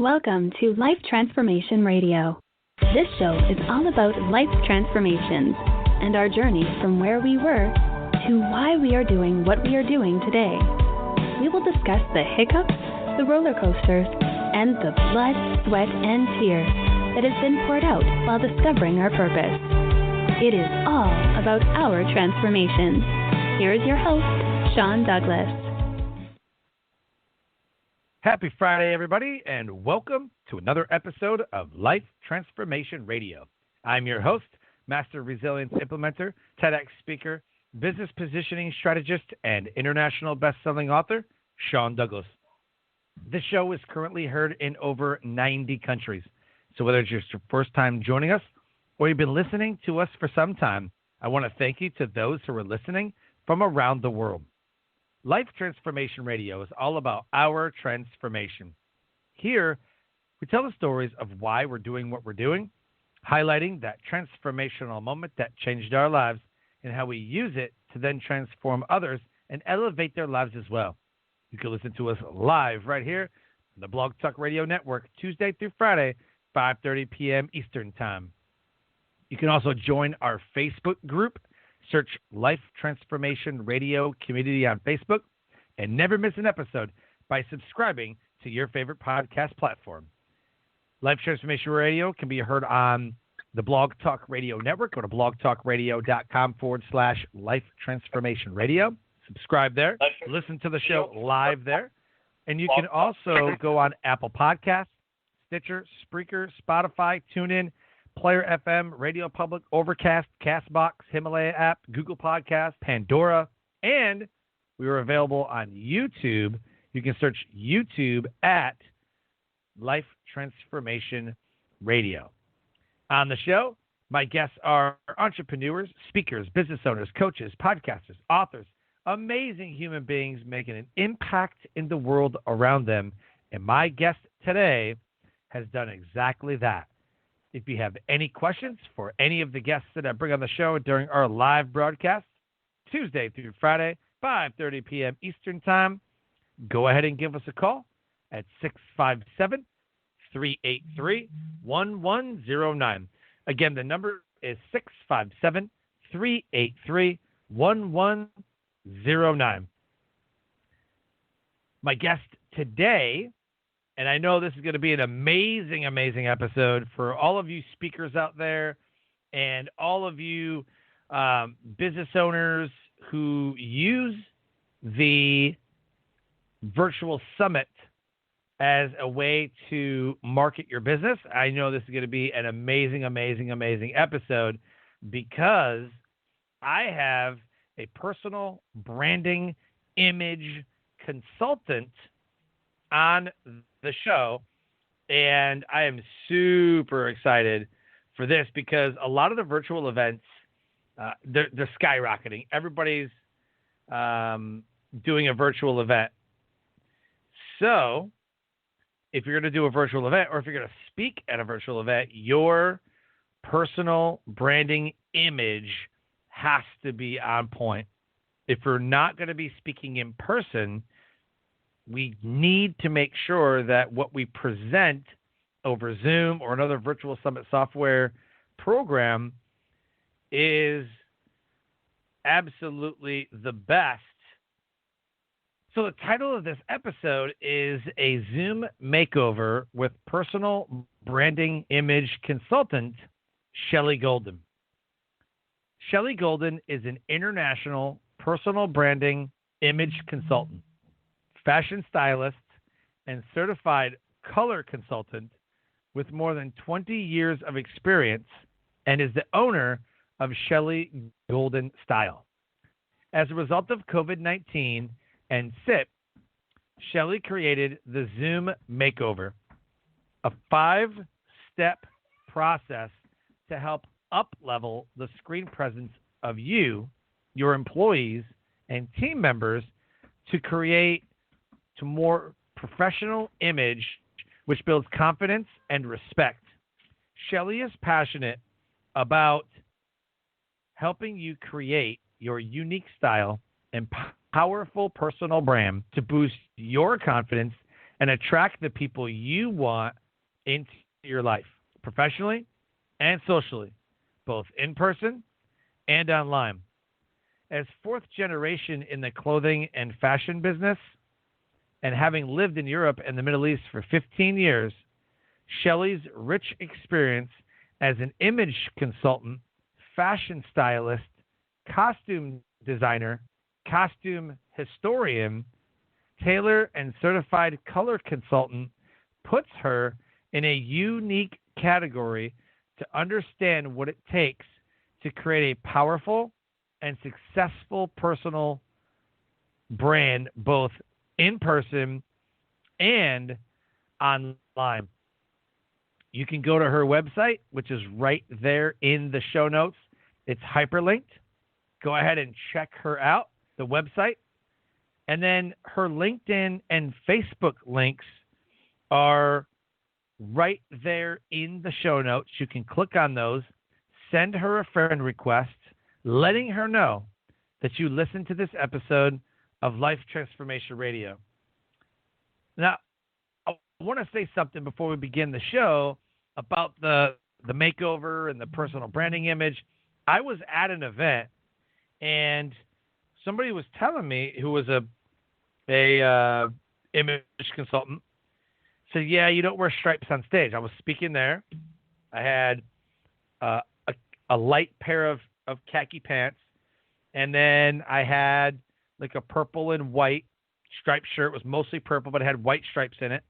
Welcome to Life Transformation Radio. This show is all about life transformations and our journey from where we were to why we are doing what we are doing today. We will discuss the hiccups, the roller coasters, and the blood, sweat, and tears that has been poured out while discovering our purpose. It is all about our transformations. Here is your host, Sean Douglas. Happy Friday, everybody, and welcome to another episode of Life Transformation Radio. I'm your host, Master Resilience Implementer, TEDx speaker, business positioning strategist, and international best-selling author, Sean Douglas. This show is currently heard in over 90 countries. So whether it's your first time joining us or you've been listening to us for some time, I want to thank you to those who are listening from around the world. Life Transformation Radio is all about our transformation. Here, we tell the stories of why we're doing what we're doing, highlighting that transformational moment that changed our lives and how we use it to then transform others and elevate their lives as well. You can listen to us live right here on the Blog Talk Radio Network, Tuesday through Friday, 5:30 p.m. Eastern Time. You can also join our Facebook group. Search Life Transformation Radio Community on Facebook and never miss an episode by subscribing to your favorite podcast platform. Life Transformation Radio can be heard on the Blog Talk Radio Network. Go to blogtalkradio.com/Life Transformation Radio. Subscribe there. Listen to the show live there. And you can also go on Apple Podcasts, Stitcher, Spreaker, Spotify, TuneIn, Player FM, Radio Public, Overcast, CastBox, Himalaya app, Google Podcasts, Pandora, and we are available on YouTube. You can search YouTube at Life Transformation Radio. On the show, my guests are entrepreneurs, speakers, business owners, coaches, podcasters, authors, amazing human beings making an impact in the world around them. And my guest today has done exactly that. If you have any questions for any of the guests that I bring on the show during our live broadcast, Tuesday through Friday, 5:30 p.m. Eastern Time, go ahead and give us a call at 657-383-1109. Again, the number is 657-383-1109. My guest today, and I know this is going to be an amazing, amazing episode for all of you speakers out there and all of you business owners who use the virtual summit as a way to market your business. I know this is going to be an amazing, amazing, amazing episode because I have a personal branding image consultant on the show, and I am super excited for this because a lot of the virtual events, they're skyrocketing. Everybody's doing a virtual event. So if you're going to do a virtual event or if you're going to speak at a virtual event, your personal branding image has to be on point. If you're not going to be speaking in person, we need to make sure that what we present over Zoom or another virtual summit software program is absolutely the best. So the title of this episode is A Zoom Makeover with Personal Branding Image Consultant, Shelly Golden. Shelly Golden is an international personal branding image consultant, fashion stylist, and certified color consultant with more than 20 years of experience and is the owner of Shelley Golden Style. As a result of COVID-19 and SIP, Shelley created the Zoom Makeover, a 5-step process to help up-level the screen presence of you, your employees, and team members to create a more professional image which builds confidence and respect. Shelley is passionate about helping you create your unique style and powerful personal brand to boost your confidence and attract the people you want into your life, professionally and socially, both in person and online. As fourth generation in the clothing and fashion business, and having lived in Europe and the Middle East for 15 years, Shelley's rich experience as an image consultant, fashion stylist, costume designer, costume historian, tailor, and certified color consultant puts her in a unique category to understand what it takes to create a powerful and successful personal brand, both in person and online. You can go to her website, which is right there in the show notes. It's hyperlinked. Go ahead and check her out, the website. And then her LinkedIn and Facebook links are right there in the show notes. You can click on those, send her a friend request, letting her know that you listened to this episode of Life Transformation Radio. Now, I want to say something before we begin the show about the makeover and the personal branding image. I was at an event, and somebody was telling me, who was a image consultant, said, yeah, you don't wear stripes on stage. I was speaking there. I had a light pair of khaki pants, and then I had like a purple and white striped shirt. It was mostly purple, but it had white stripes in it.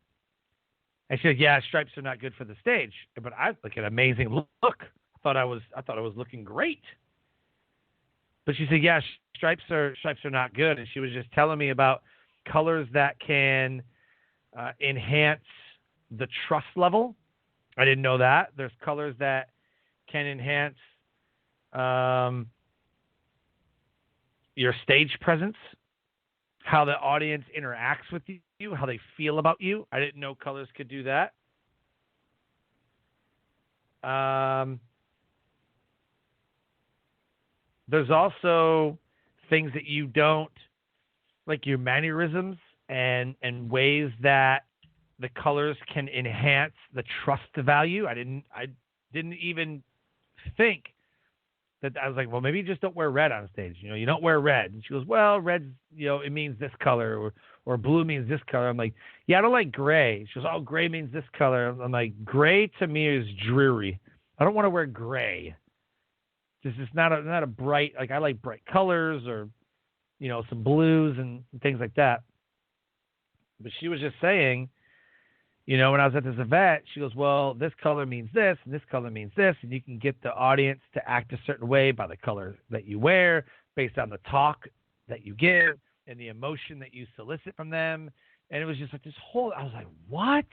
And she said, yeah, stripes are not good for the stage. But I like an amazing look. I thought I was looking great. But she said, yeah, stripes are not good. And she was just telling me about colors that can enhance the trust level. I didn't know that. There's colors that can enhance your stage presence, how the audience interacts with you, how they feel about you. I didn't know colors could do that. There's also things that you don't, like your mannerisms and ways that the colors can enhance the trust value. I didn't even think that. I was like, well, maybe you just don't wear red on stage. You don't wear red. And she goes, well, red, it means this color, or blue means this color. I'm like, yeah, I don't like gray. She goes, oh, gray means this color. I'm like, gray to me is dreary. I don't want to wear gray. It's not a bright, like I like bright colors or, some blues and things like that. But she was just saying, when I was at this event, she goes, well, this color means this, and this color means this, and you can get the audience to act a certain way by the color that you wear, based on the talk that you give and the emotion that you solicit from them. And it was just like this whole, I was like, what?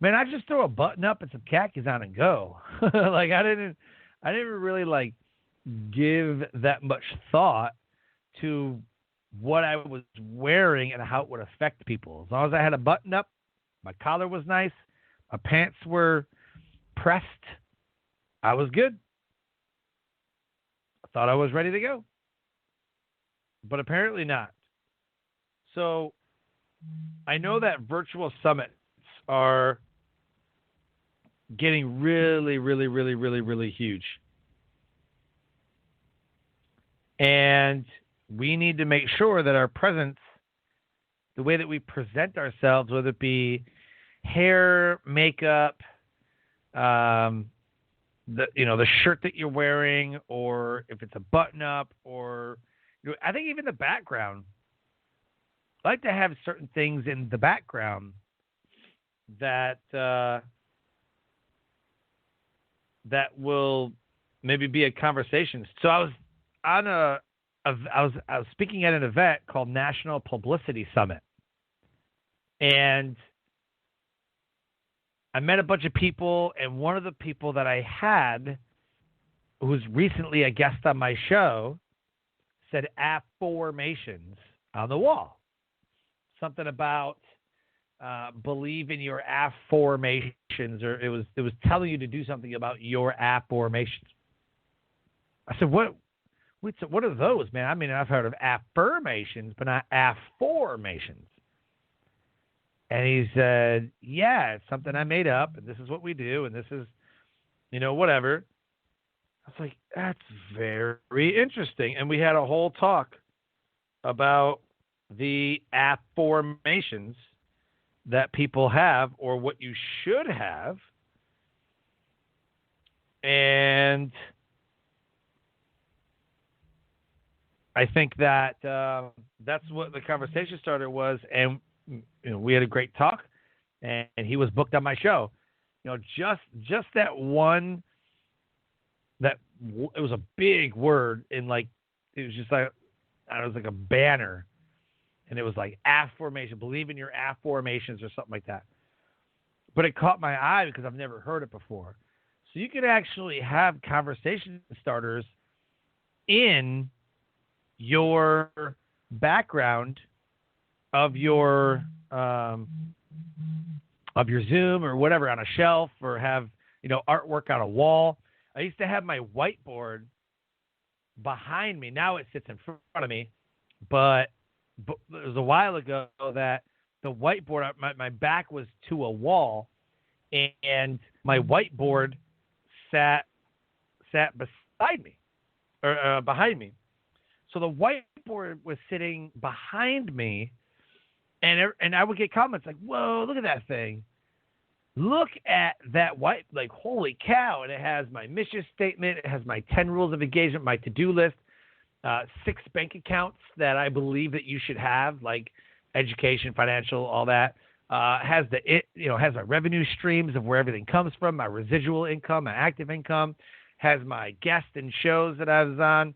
Man, I just throw a button up and some khakis on and go. Like I didn't really like give that much thought to what I was wearing and how it would affect people. As long as I had a button up, my collar was nice, my pants were pressed, I was good. I thought I was ready to go. But apparently not. So I know that virtual summits are getting really, really, really, really, really huge. And we need to make sure that our presence, the way that we present ourselves, whether it be hair, makeup, the shirt that you're wearing, or if it's a button up, or I think even the background. I like to have certain things in the background that will maybe be a conversation. So I was speaking at an event called National Publicity Summit, and I met a bunch of people, and one of the people that I had, who was recently a guest on my show, said affirmations on the wall. Something about believe in your affirmations, or it was telling you to do something about your affirmations. I said, what are those, man? I mean, I've heard of affirmations, but not affirmations. And he said, yeah, it's something I made up, and this is what we do, and this is, whatever. I was like, that's very interesting. And we had a whole talk about the affirmations that people have or what you should have. And I think that that's what the conversation starter was. And we had a great talk, and he was booked on my show. Just that one, it was a big word it was just like, it was like a banner, and it was like affirmation, believe in your affirmations or something like that. But it caught my eye because I've never heard it before. So you could actually have conversation starters in your background of your Zoom or whatever, on a shelf, or have artwork on a wall. I used to have my whiteboard behind me. Now it sits in front of me, but it was a while ago that the whiteboard, my back was to a wall, and my whiteboard sat beside me, or behind me. So the whiteboard was sitting behind me, and I would get comments like, "Whoa, look at that thing! Look at that white! Like, holy cow!" And it has my mission statement, it has my 10 rules of engagement, my to-do list, 6 bank accounts that I believe that you should have, like education, financial, all that. Has my revenue streams of where everything comes from, my residual income, my active income, has my guests and shows that I was on,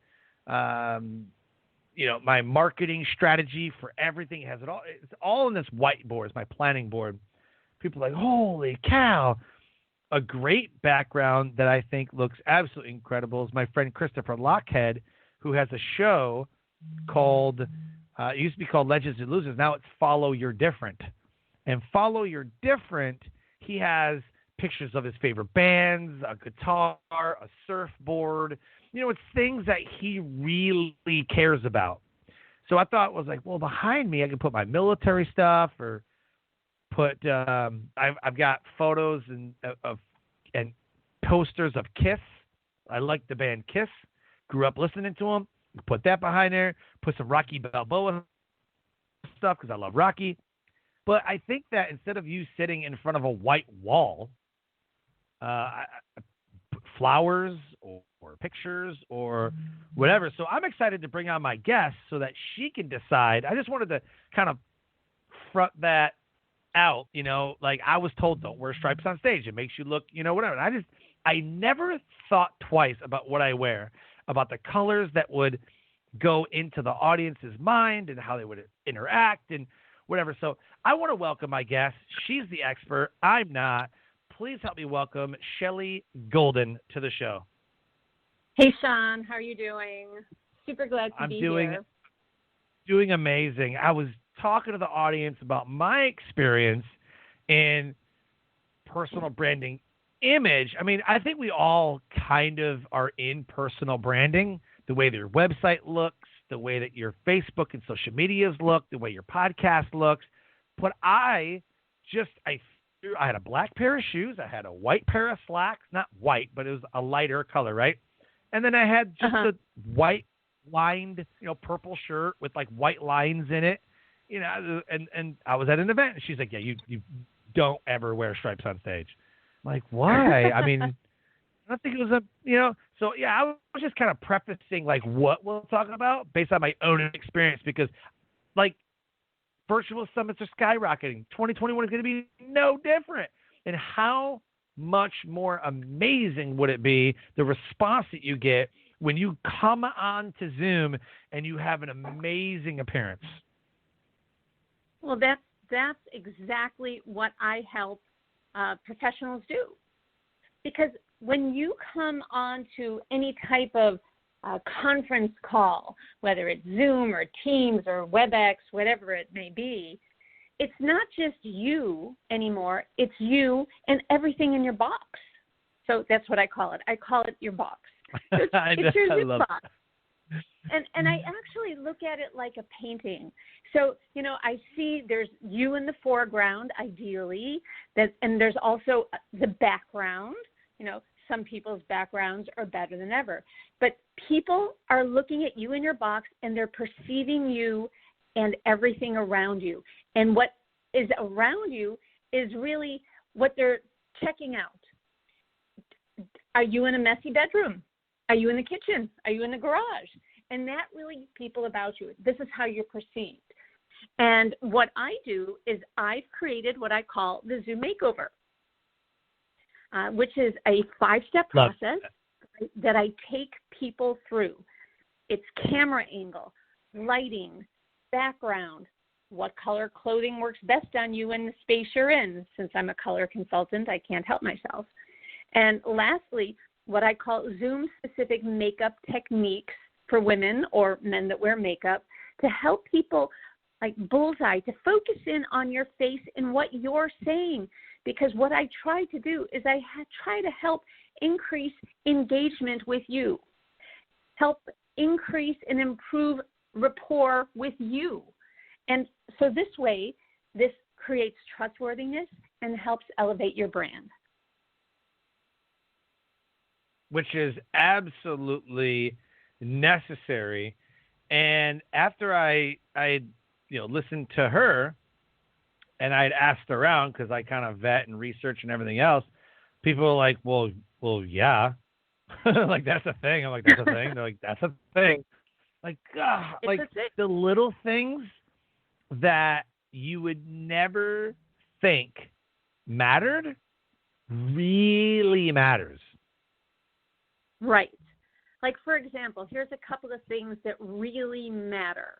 my marketing strategy for everything. It has it all. It's all in this whiteboard. It's my planning board. People are like, holy cow. A great background that I think looks absolutely incredible is my friend Christopher Lockhead, who has a show called, it used to be called Legends and Losers. Now it's Follow Your Different. And Follow Your Different, he has pictures of his favorite bands, a guitar, a surfboard. It's things that he really cares about. So I thought it was like, well, behind me I can put my military stuff, or put I've got photos and posters of Kiss. I like the band Kiss. Grew up listening to them. Put that behind there. Put some Rocky Balboa stuff because I love Rocky. But I think that instead of you sitting in front of a white wall, flowers or pictures or whatever. So I'm excited to bring on my guest so that she can decide. I just wanted to kind of front that out, like I was told, don't wear stripes on stage. It makes you look, whatever. And I never thought twice about what I wear, about the colors that would go into the audience's mind and how they would interact and whatever. So I want to welcome my guest. She's the expert. I'm not. Please help me welcome Shelly Golden to the show. Hey, Sean. How are you doing? Super glad to be here. Doing amazing. I was talking to the audience about my experience in personal branding image. I mean, I think we all kind of are in personal branding, the way their website looks, the way that your Facebook and social medias look, the way your podcast looks. But I had a black pair of shoes. I had a white pair of slacks, not white, but it was a lighter color, right? And then I had just a white lined, purple shirt with like white lines in it, and I was at an event, and she's like, yeah, you don't ever wear stripes on stage. I'm like, why? I mean, I don't think it was so yeah, I was just kind of prefacing like what we'll talk about based on my own experience, because like virtual summits are skyrocketing. 2021 is going to be no different. And how much more amazing would it be, the response that you get when you come on to Zoom and you have an amazing appearance? Well, that's exactly what I help professionals do. Because when you come on to any type of conference call, whether it's Zoom or Teams or WebEx, whatever it may be, it's not just you anymore. It's you and everything in your box. So that's what I call it. I call it your box. So it's your Zoom box. And I actually look at it like a painting. So, I see there's you in the foreground, ideally, and there's also the background. Some people's backgrounds are better than ever. But people are looking at you in your box, and they're perceiving you and everything around you. And what is around you is really what they're checking out. Are you in a messy bedroom? Are you in the kitchen? Are you in the garage? And that really people about you. This is how you're perceived. And what I do is I've created what I call the Zoom makeover, which is a 5-step process that I take people through. It's camera angle, lighting, background, what color clothing works best on you in the space you're in. Since I'm a color consultant, I can't help myself. And lastly, what I call Zoom-specific makeup techniques for women or men that wear makeup to help people like bullseye, to focus in on your face and what you're saying. Because what I try to do is I try to help increase engagement with you, help increase and improve rapport with you. And so this way, this creates trustworthiness and helps elevate your brand. Which is absolutely necessary. And after I listened to her, and I'd asked around because I kind of vet and research and everything else, people are like, well, yeah. Like, that's a thing. I'm like, that's a thing. They're like, that's a thing. Like, like the little things that you would never think mattered really matters. Right. Like, for example, here's a couple of things that really matter.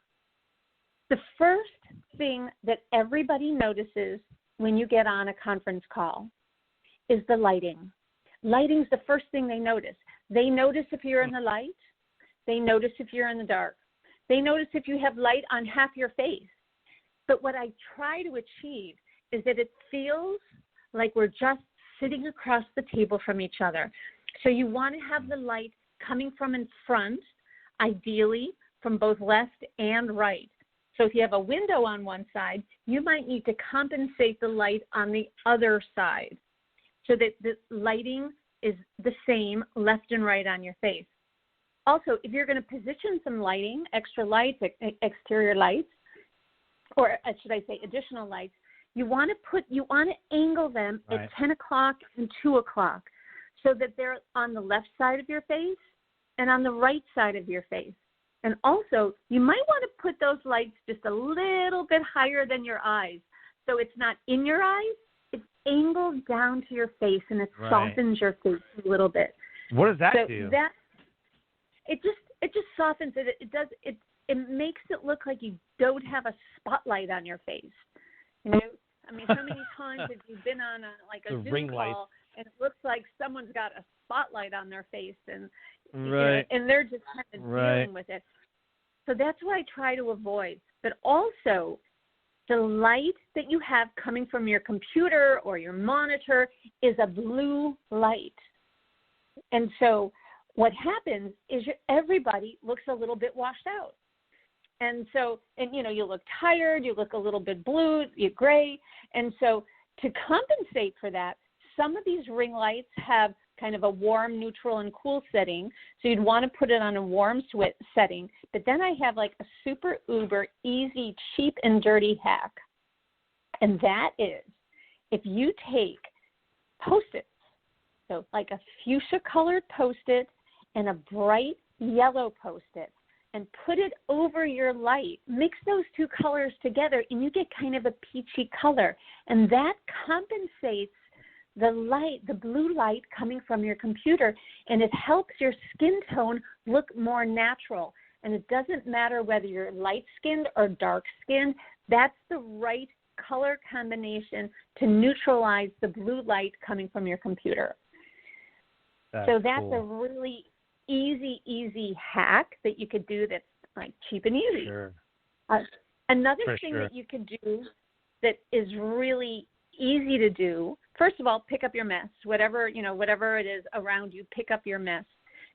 The first thing that everybody notices when you get on a conference call is the lighting. Lighting's the first thing they notice. They notice if you're in the light. They notice if you're in the dark. They notice if you have light on half your face. But what I try to achieve is that it feels like we're just sitting across the table from each other. So you want to have the light coming from in front, ideally from both left and right. So if you have a window on one side, you might need to compensate the light on the other side so that the lighting is the same left and right on your face. Also, if you're going to position some lighting, extra lights, exterior lights, or should I say additional lights, you want to angle them at 10 o'clock and 2 o'clock so that they're on the left side of your face and on the right side of your face. And also, you might want to put those lights just a little bit higher than your eyes. So it's not in your eyes, it's angled down to your face, and it softens your face a little bit. What does that do? It just softens it. It makes it look like you don't have a spotlight on your face. How many times have you been on a Zoom call and it looks like someone's got a spotlight on their face and and they're just kind of dealing with it. So that's what I try to avoid. But also, the light that you have coming from your computer or your monitor is a blue light. And so what happens is everybody looks a little bit washed out. And so, you look tired, you look a little bit blue, you're gray. And so to compensate for that, some of these ring lights have kind of a warm, neutral, and cool setting. So you'd want to put it on a warm setting. But then I have like a super uber easy, cheap, and dirty hack. And that is if you take Post-its, so like a fuchsia-colored Post-it and a bright yellow Post-it, and put it over your light. Mix those two colors together, and you get kind of a peachy color. And that compensates the light, the blue light coming from your computer, and it helps your skin tone look more natural. And it doesn't matter whether you're light-skinned or dark-skinned. That's the right color combination to neutralize the blue light coming from your computer. That's cool. A really easy hack that you could do that's like cheap and easy. Sure. Another thing that you could do that is really easy to do, first of all, pick up your mess. Whatever it is around you, pick up your mess.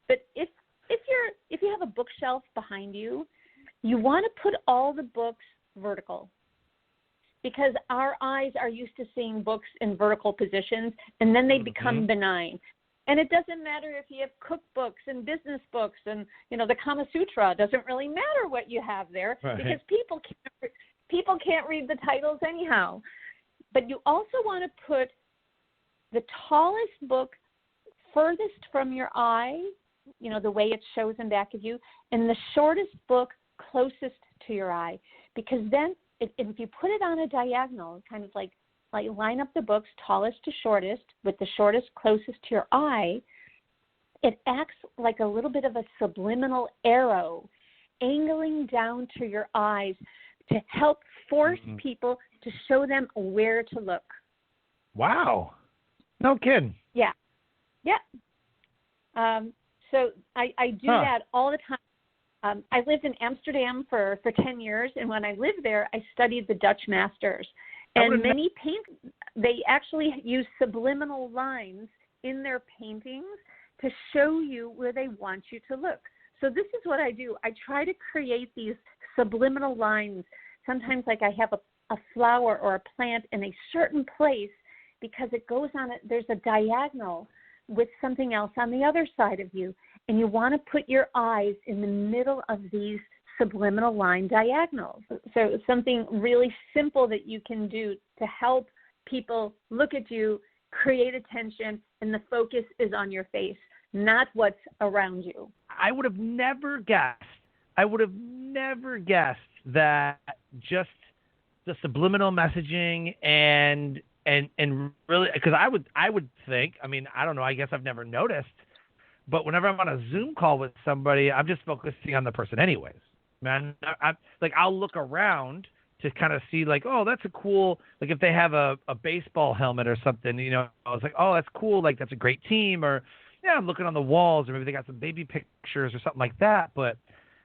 But if if you have a bookshelf behind you, you want to put all the books vertical, because our eyes are used to seeing books in vertical positions, and then they become benign. And it doesn't matter if you have cookbooks and business books and, the Kama Sutra. It doesn't really matter what you have there, right, because people can't read the titles anyhow. But you also want to put the tallest book furthest from your eye, the way it shows in back of you, and the shortest book closest to your eye. Because then if you put it on a diagonal, kind of like line up the books tallest to shortest with the shortest closest to your eye, it acts like a little bit of a subliminal arrow angling down to your eyes to help force people to show them where to look. Wow. No kidding. Yeah. So I do that all the time. I lived in Amsterdam for 10 years, and when I lived there, I studied the Dutch masters. And many they actually use subliminal lines in their paintings to show you where they want you to look. So this is what I do. I try to create these subliminal lines. Sometimes like I have a flower or a plant in a certain place because it goes on it. There's a diagonal with something else on the other side of you. And you want to put your eyes in the middle of these subliminal line diagonals. So it's something really simple that you can do to help people look at you, create attention, and the focus is on your face, not what's around you. I would have never guessed that just the subliminal messaging and really, because I would think, I don't know, I guess I've never noticed, but whenever I'm on a Zoom call with somebody, I'm just focusing on the person anyways. Man, I'll look around to kind of see like, oh, that's a cool, like if they have a baseball helmet or something, I was like, oh, that's cool. Like that's a great team. Or yeah, I'm looking on the walls or maybe they got some baby pictures or something like that. But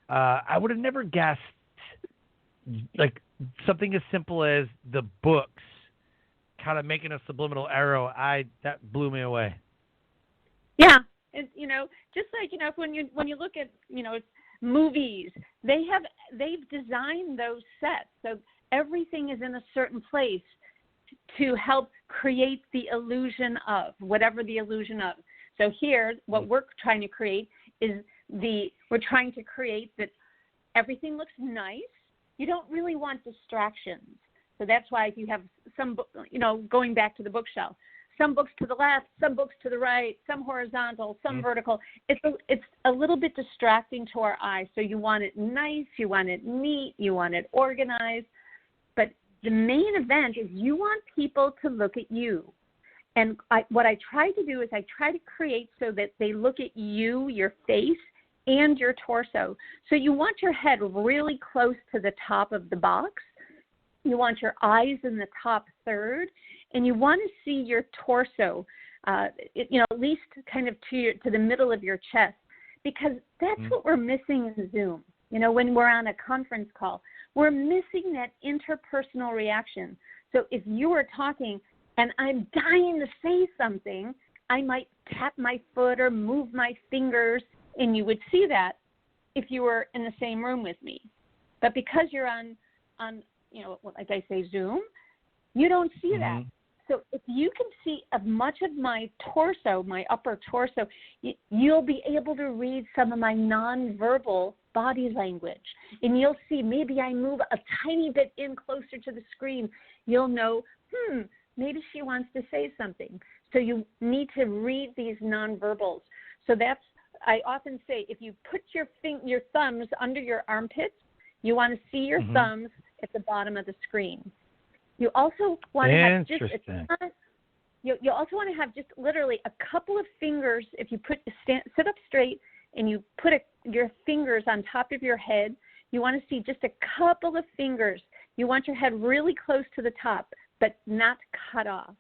I would have never guessed like something as simple as the books kind of making a subliminal arrow. That blew me away. Yeah. And, just like, when you look at, movies, they've designed those sets. So everything is in a certain place to help create the illusion of whatever the illusion of. So here, what we're trying to create is we're trying to create that everything looks nice. You don't really want distractions. So that's why if you have some, going back to the bookshelf, some books to the left, some books to the right, some horizontal, some vertical. It's a little bit distracting to our eyes. So you want it nice, you want it neat, you want it organized. But the main event is you want people to look at you. And what I try to do is I try to create so that they look at you, your face, and your torso. So you want your head really close to the top of the box. You want your eyes in the top third. And you want to see your torso, at least kind of to the middle of your chest, because that's what we're missing in Zoom. When we're on a conference call, we're missing that interpersonal reaction. So if you were talking and I'm dying to say something, I might tap my foot or move my fingers, and you would see that if you were in the same room with me. But because you're on like I say, Zoom, you don't see that. So if you can see much of my torso, my upper torso, you'll be able to read some of my nonverbal body language. And you'll see maybe I move a tiny bit in closer to the screen. You'll know, maybe she wants to say something. So you need to read these nonverbals. So I often say, if you put your thumbs under your armpits, you want to see your thumbs at the bottom of the screen. You also want to have you also want to have just literally a couple of fingers. If you sit up straight and you put your fingers on top of your head, you want to see just a couple of fingers. You want your head really close to the top, but not cut off.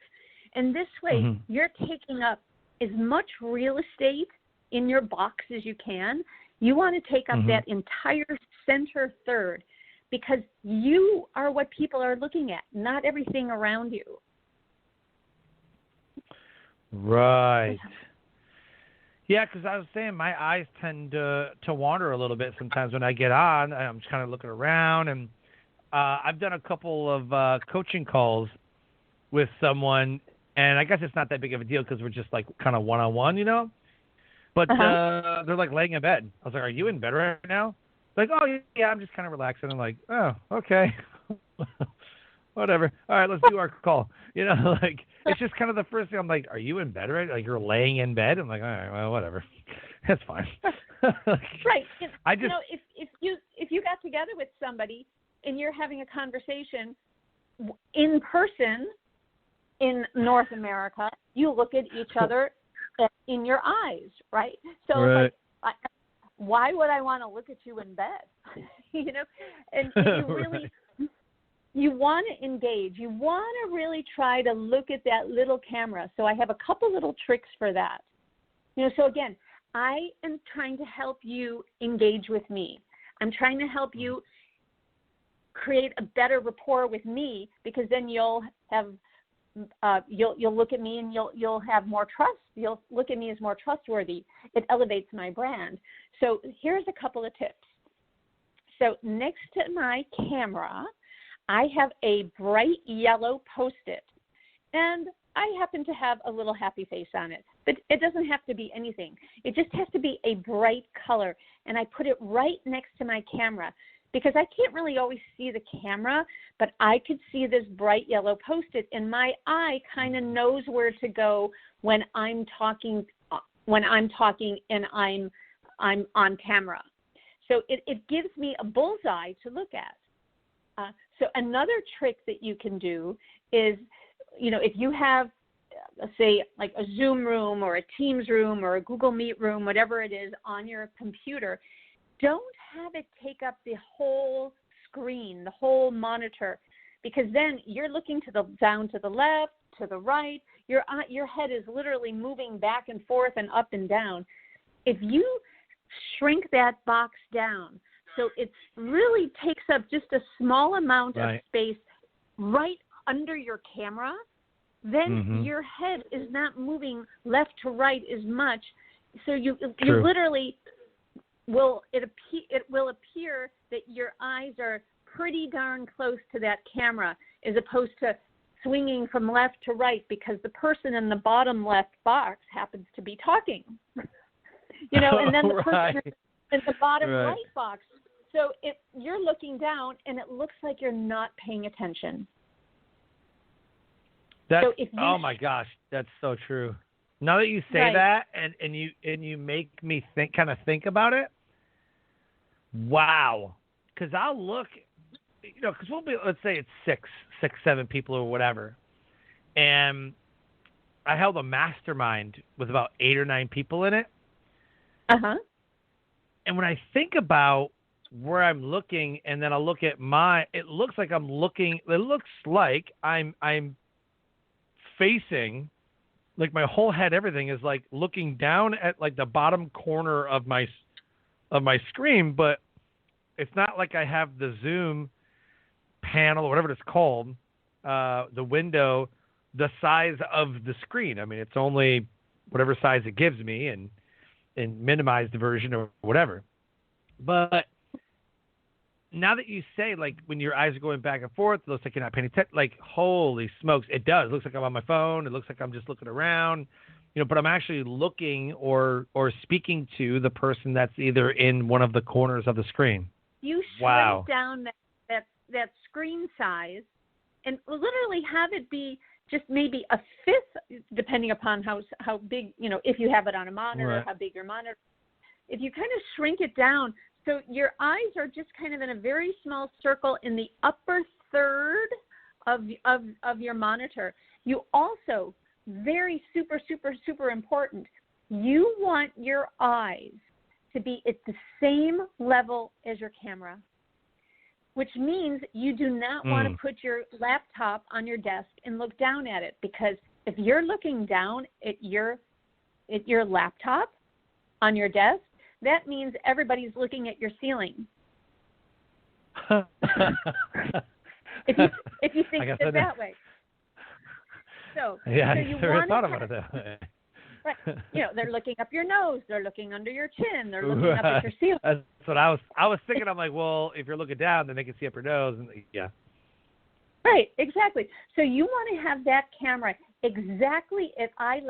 And this way, you're taking up as much real estate in your box as you can. You want to take up that entire center third, because you are what people are looking at, not everything around you. Right. Yeah, because I was saying my eyes tend to wander a little bit sometimes when I get on. I'm just kind of looking around, and I've done a couple of coaching calls with someone, and I guess it's not that big of a deal because we're just like kind of one-on-one, you know. But they're like laying in bed. I was like, "Are you in bed right now?" Like, "Oh yeah, I'm just kind of relaxing." I'm like, "Oh, okay." Whatever. All right, let's do our call. You know, like it's just kind of the first thing. I'm like, "Are you in bed right?" Like you're laying in bed. I'm like, "All right, well, whatever. That's fine." Right. I just, you know, if you got together with somebody and you're having a conversation in person in North America, you look at each other in your eyes, right? So right. it's like, why would I want to look at you in bed? You know, and you really. Right. You want to engage. You want to really try to look at that little camera. So I have a couple little tricks for that. You know, so again, I am trying to help you engage with me. I'm trying to help you create a better rapport with me, because then you'll have you'll look at me and you'll have more trust. You'll look at me as more trustworthy. It elevates my brand. So here's a couple of tips. So next to my camera, I have a bright yellow Post-it, and I happen to have a little happy face on it, but it doesn't have to be anything. It just has to be a bright color, and I put it right next to my camera because I can't really always see the camera, but I could see this bright yellow Post-it, and my eye kind of knows where to go when I'm talking and I'm on camera. So it gives me a bullseye to look at. So another trick that you can do is, you know, if you have, say, like a Zoom room or a Teams room or a Google Meet room, whatever it is on your computer, don't have it take up the whole screen, the whole monitor, because then you're looking down to the left, to the right. Your head is literally moving back and forth and up and down. If you shrink that box down, so it really takes up just a small amount of space right under your camera, then your head is not moving left to right as much. So you literally will appear that your eyes are pretty darn close to that camera, as opposed to swinging from left to right because the person in the bottom left box happens to be talking. You know, and then the person in the bottom right box. So you're looking down, and it looks like you're not paying attention. Oh my gosh, that's so true. Now that you say that, and you make me think about it. Wow, because I'll look, you know, because we'll be, let's say it's six, 7 people or whatever, and I held a mastermind with about 8 or 9 people in it. And when I think about where I'm looking, and then I'll look at it looks like I'm facing, like my whole head, everything is like looking down at like the bottom corner of my screen, but it's not like I have the Zoom panel or whatever it's called, the window, the size of the screen. I mean, it's only whatever size it gives me, and minimized version or whatever. But now that you say, like, when your eyes are going back and forth, it looks like you're not paying attention. Like, holy smokes, it does. It looks like I'm on my phone. It looks like I'm just looking around, you know, but I'm actually looking or speaking to the person that's either in one of the corners of the screen. You shrink down that screen size and literally have it be just maybe a fifth, depending upon how big, you know, if you have it on a monitor, how big your monitor. If you kind of shrink it down, so your eyes are just kind of in a very small circle in the upper third of your monitor. You also, very super, super, super important, you want your eyes to be at the same level as your camera, which means you do not want to put your laptop on your desk and look down at it, because if you're looking down at your laptop on your desk, that means everybody's looking at your ceiling. if you think of it that way. So yeah, you I want thought about it that way. Right. They're looking up your nose. They're looking under your chin. They're looking up at your ceiling. That's what I was thinking. I'm like, well, if you're looking down, then they can see up your nose. And yeah. Right, exactly. So you want to have that camera exactly at eye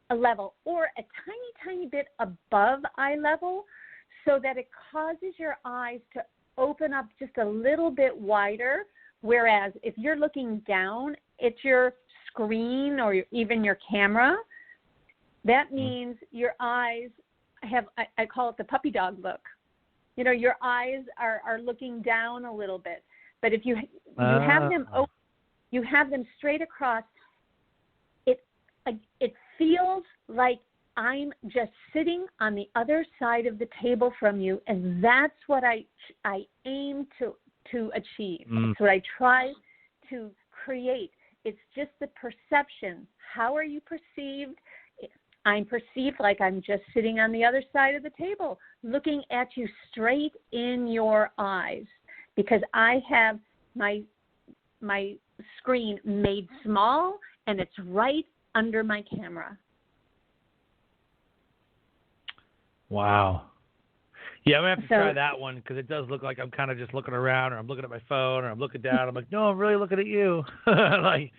level or a tiny, tiny bit above eye level so that it causes your eyes to open up just a little bit wider. Whereas if you're looking down at your screen or even your camera, that means your eyes have, I call it the puppy dog look. Your eyes are looking down a little bit. But if you have them open, you have them straight across, it feels like I'm just sitting on the other side of the table from you, and that's what I aim to achieve. It's what I try to create. It's just the perception. How are you perceived? I'm perceived like I'm just sitting on the other side of the table, looking at you straight in your eyes, because I have my screen made small, and it's right under my camera. Wow. Yeah, I'm going to have to try that one because it does look like I'm kind of just looking around, or I'm looking at my phone, or I'm looking down. I'm like, no, I'm really looking at you. Right,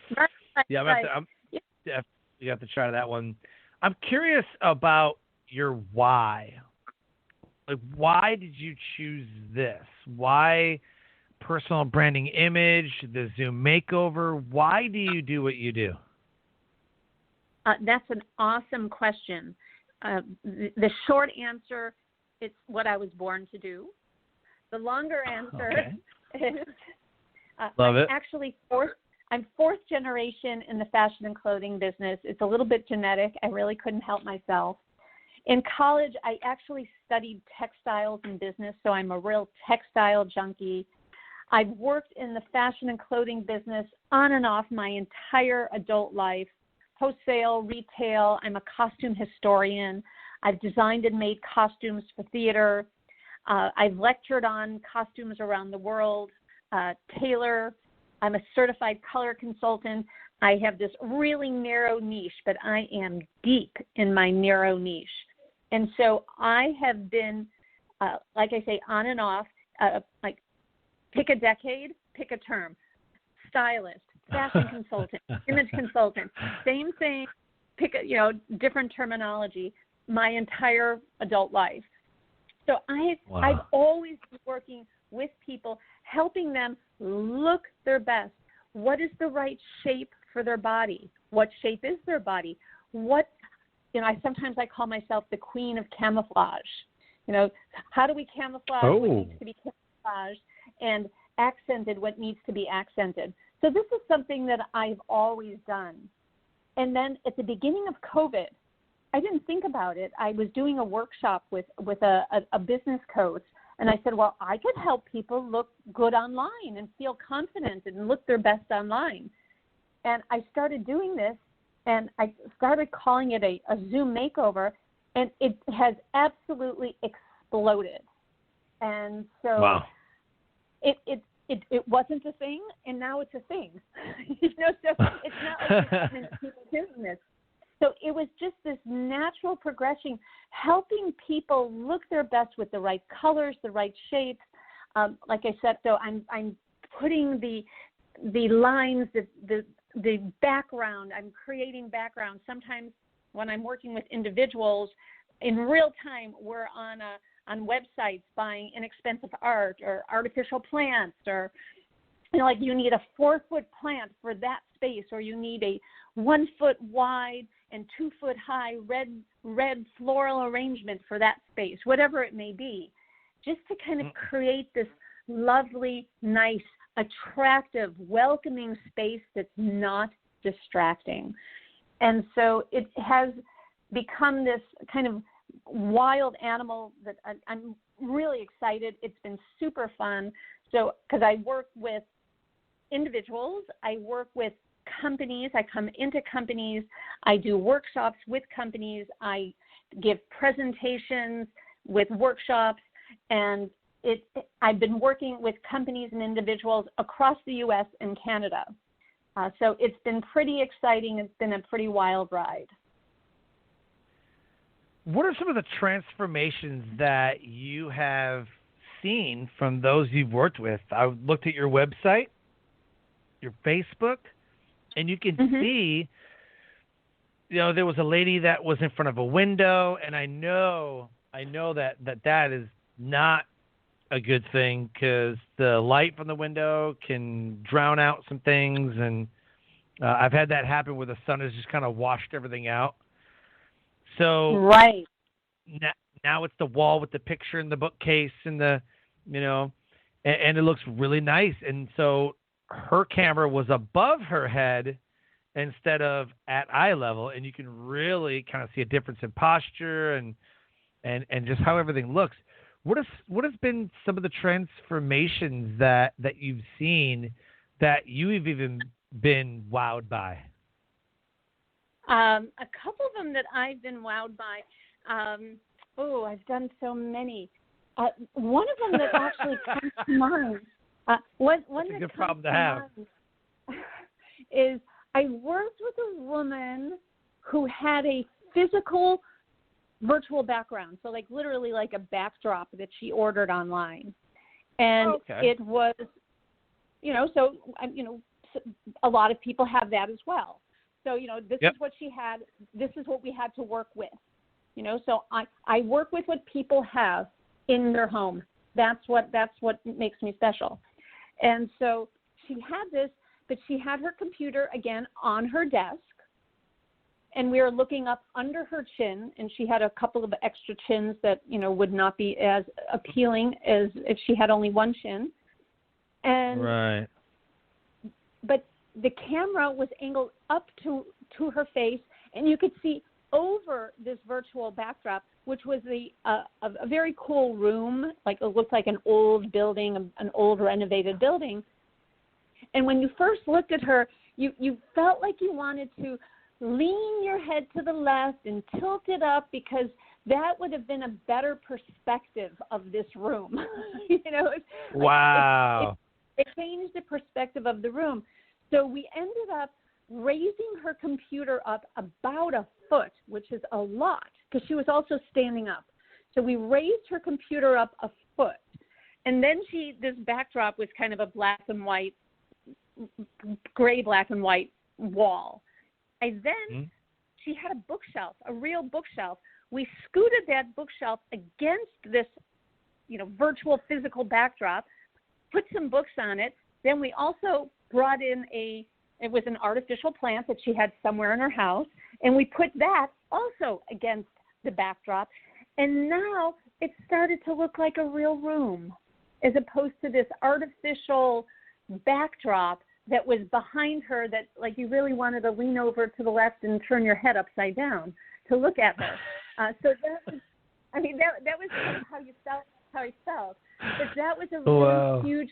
yeah, you have to try that one. I'm curious about your why. Like, why did you choose this? Why personal branding image, the Zoom makeover? Why do you do what you do? That's an awesome question. The short answer, it's what I was born to do. The longer answer is Love it. Actually I'm fourth generation in the fashion and clothing business. It's a little bit genetic. I really couldn't help myself. In college, I actually studied textiles and business, so I'm a real textile junkie. I've worked in the fashion and clothing business on and off my entire adult life, wholesale, retail. I'm a costume historian. I've designed and made costumes for theater. I've lectured on costumes around the world, tailor. I'm a certified color consultant. I have this really narrow niche, but I am deep in my narrow niche. And so I have been, like I say, on and off, like pick a decade, pick a term. Stylist, fashion consultant, image consultant, same thing, pick a, different terminology, my entire adult life. So I've always been working with people, helping them look their best. What is the right shape for their body? What shape is their body? Sometimes I call myself the queen of camouflage. How do we camouflage what needs to be camouflaged and accented what needs to be accented? So this is something that I've always done. And then at the beginning of COVID, I didn't think about it. I was doing a workshop with a business coach, and I said, well, I could help people look good online and feel confident and look their best online. And I started doing this, and I started calling it a Zoom makeover, and it has absolutely exploded. And so it wasn't a thing, and now it's a thing. So it's not like people doing this. So it was just this natural progression, helping people look their best with the right colors, the right shapes. Like I said, so I'm putting the lines, the background. I'm creating background. Sometimes when I'm working with individuals in real time, we're on websites buying inexpensive art or artificial plants, or like you need a 4-foot plant for that space, or you need a 1-foot wide and 2-foot high red floral arrangement for that space, whatever it may be, just to kind of create this lovely, nice, attractive, welcoming space that's not distracting. And so it has become this kind of wild animal that I'm really excited. It's been super fun. So, because I work with individuals, I work with companies, I come into companies, I do workshops with companies, I give presentations with workshops, and I've been working with companies and individuals across the U.S. and Canada. So it's been pretty exciting. It's been a pretty wild ride. what are some of the transformations that you have seen from those you've worked with? I looked at your website, your Facebook, and you can see, there was a lady that was in front of a window, and I know that is not a good thing because the light from the window can drown out some things, and I've had that happen where the sun has just kind of washed everything out. So right. Now it's the wall with the picture and the bookcase and and it looks really nice. And so her camera was above her head instead of at eye level, and you can really kind of see a difference in posture and just how everything looks. What has been some of the transformations that you've seen that you've even been wowed by? A couple of them that I've been wowed by. I've done so many. One of them that actually comes to mind. One That's a good that problem to comes have. mind is I worked with a woman who had a physical virtual background, so like literally like a backdrop that she ordered online, and it was, a lot of people have that as well. So this is what she had. This is what we had to work with. So I work with what people have in their home. That's what makes me special. And so she had this, but she had her computer again on her desk, and we were looking up under her chin, and she had a couple of extra chins that would not be as appealing as if she had only one chin. And right. But the camera was angled up to her face, and you could see over this virtual backdrop, which was a very cool room, like it looked like an old building, an old renovated building. And when you first looked at her, you felt like you wanted to lean your head to the left and tilt it up, because that would have been a better perspective of this room. Wow. It changed the perspective of the room. So we ended up raising her computer up about a foot, which is a lot, because she was also standing up. So we raised her computer up a foot. And then this backdrop was kind of a gray, black and white wall. And then she had a bookshelf, a real bookshelf. We scooted that bookshelf against this, virtual physical backdrop, put some books on it. Then we also brought in it was an artificial plant that she had somewhere in her house, and we put that also against the backdrop. And now it started to look like a real room, as opposed to this artificial backdrop that was behind her that, like, you really wanted to lean over to the left and turn your head upside down to look at her. So that was kind of how I felt. But that was a really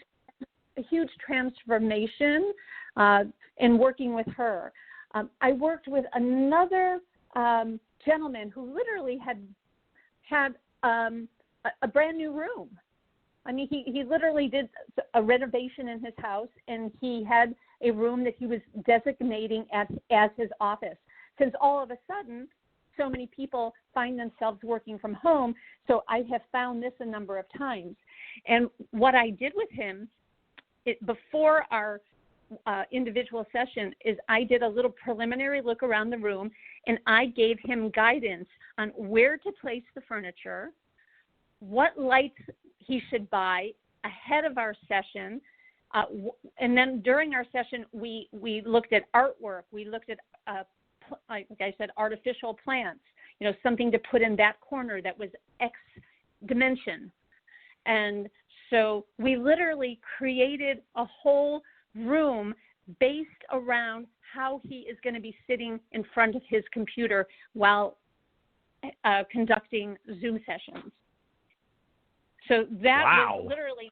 huge transformation in working with her. I worked with another gentleman who literally had a brand new room. I mean, he literally did a renovation in his house, and he had a room that he was designating as his office. Since all of a sudden, so many people find themselves working from home, so I have found this a number of times. And what I did with him before our individual session is I did a little preliminary look around the room, and I gave him guidance on where to place the furniture, what lights he should buy ahead of our session. And then during our session, we looked at artwork. We looked at, like I said, artificial plants, something to put in that corner that was X dimension. And so we literally created a whole room based around how he is going to be sitting in front of his computer while conducting Zoom sessions. So that was literally,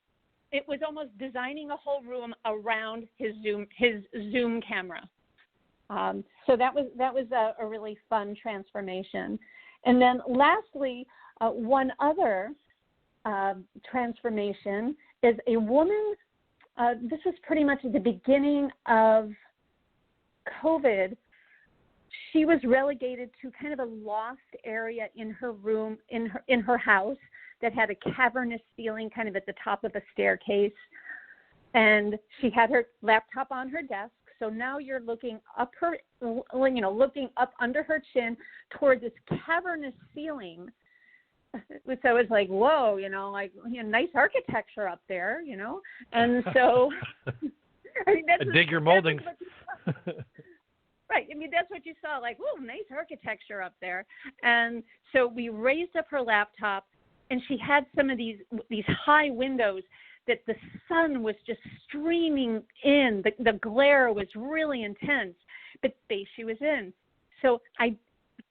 it was almost designing a whole room around his Zoom camera. So that was a really fun transformation. And then lastly, one other transformation is a woman. This was pretty much at the beginning of COVID. she was relegated to kind of a loft area in her room, in her house, that had a cavernous ceiling kind of at the top of a staircase. And she had her laptop on her desk. So now you're looking up looking up under her chin toward this cavernous ceiling. So it's like, whoa, nice architecture up there, And so I mean, I dig your moldings. Right. I mean, that's what you saw, like, whoa, nice architecture up there. And so we raised up her laptop, and she had some of these high windows that the sun was just streaming in. The glare was really intense, but space she was in. So I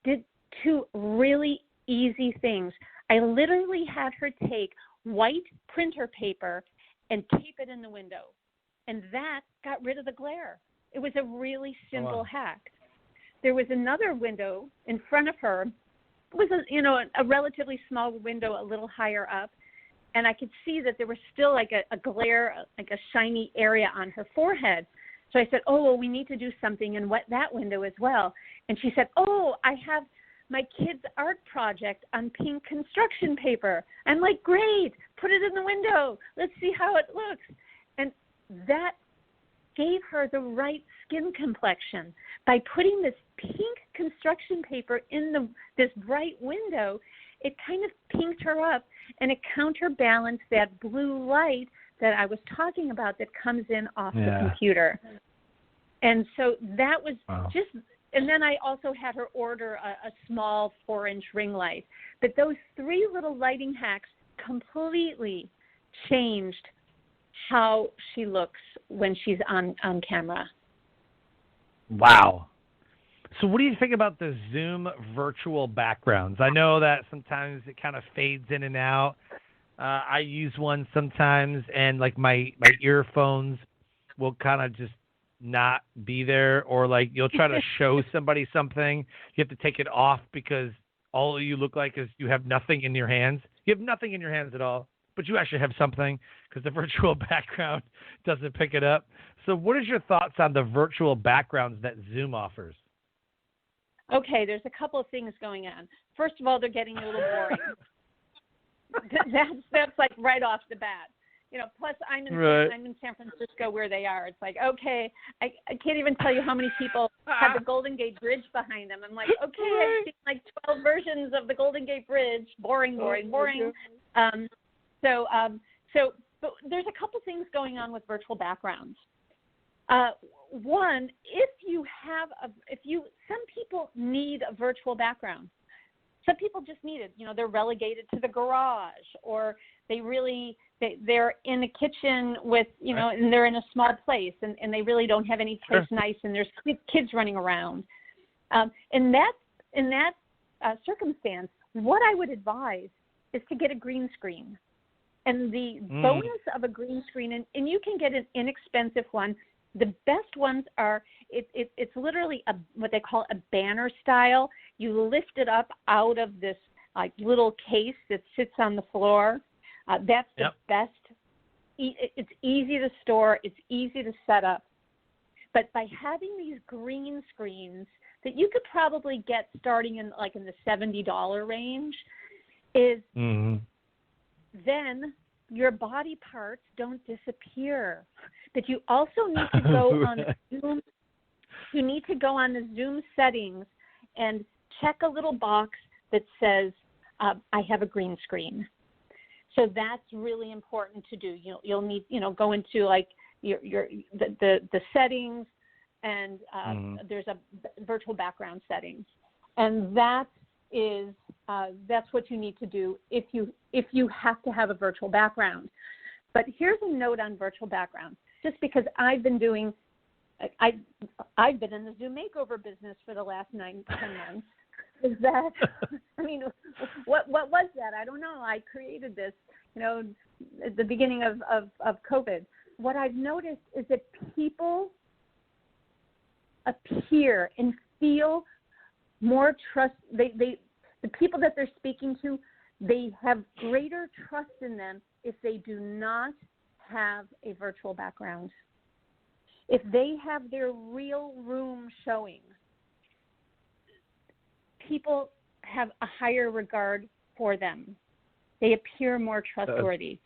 did two really easy things. I literally had her take white printer paper and tape it in the window, and that got rid of the glare. It was a really simple hack. There was another window in front of her. It was a relatively small window a little higher up, and I could see that there was still like a glare, like a shiny area on her forehead. So I said, we need to do something in that window as well. And she said, I have my kid's art project on pink construction paper. I'm like, great, put it in the window. Let's see how it looks. And that gave her the right skin complexion. By putting this pink construction paper in this bright window, it kind of pinked her up, and it counterbalanced that blue light that I was talking about that comes in off the computer. And so that was just, and then I also had her order a small 4-inch ring light. But those 3 little lighting hacks completely changed how she looks when she's on camera. Wow. So what do you think about the Zoom virtual backgrounds? I know that sometimes it kind of fades in and out. I use one sometimes, and like my earphones will kind of just not be there, or like you'll try to show somebody something. You have to take it off because all you look like is you have nothing in your hands. You have nothing in your hands at all, but you actually have something because the virtual background doesn't pick it up. So what is your thoughts on the virtual backgrounds that Zoom offers? Okay, there's a couple of things going on. First of all, they're getting a little boring. that's like right off the bat. Plus I'm in San Francisco where they are. It's like, okay, I can't even tell you how many people have the Golden Gate Bridge behind them. I'm like, okay, I've seen like 12 versions of the Golden Gate Bridge. Boring. But there's a couple things going on with virtual backgrounds. One, some people need a virtual background. Some people just need it. They're relegated to the garage, or they're in a kitchen with, and they're in a small place, and they really don't have any place nice, and there's kids running around. In that circumstance, what I would advise is to get a green screen. And the bonus of a green screen, and you can get an inexpensive one. The best ones are, it's literally what they call a banner style. You lift it up out of this little case that sits on the floor. That's the best. It's easy to store. It's easy to set up. But by having these green screens that you could probably get starting in the $70 range, is then your body parts don't disappear. But you also need to go on Zoom. You need to go on the Zoom settings and check a little box that says, I have a green screen. So that's really important to do. You'll need, go into like the settings, and there's a virtual background settings, and that's what you need to do if you have to have a virtual background. But here's a note on virtual backgrounds. Just because I've been in the Zoom makeover business for the last 9-10 months. Is that, what was that? I don't know. I created this, at the beginning of COVID. What I've noticed is that people appear and feel more trust. The people that they're speaking to, they have greater trust in them if they do not have a virtual background. If they have their real room showing, people have a higher regard for them. They appear more trustworthy.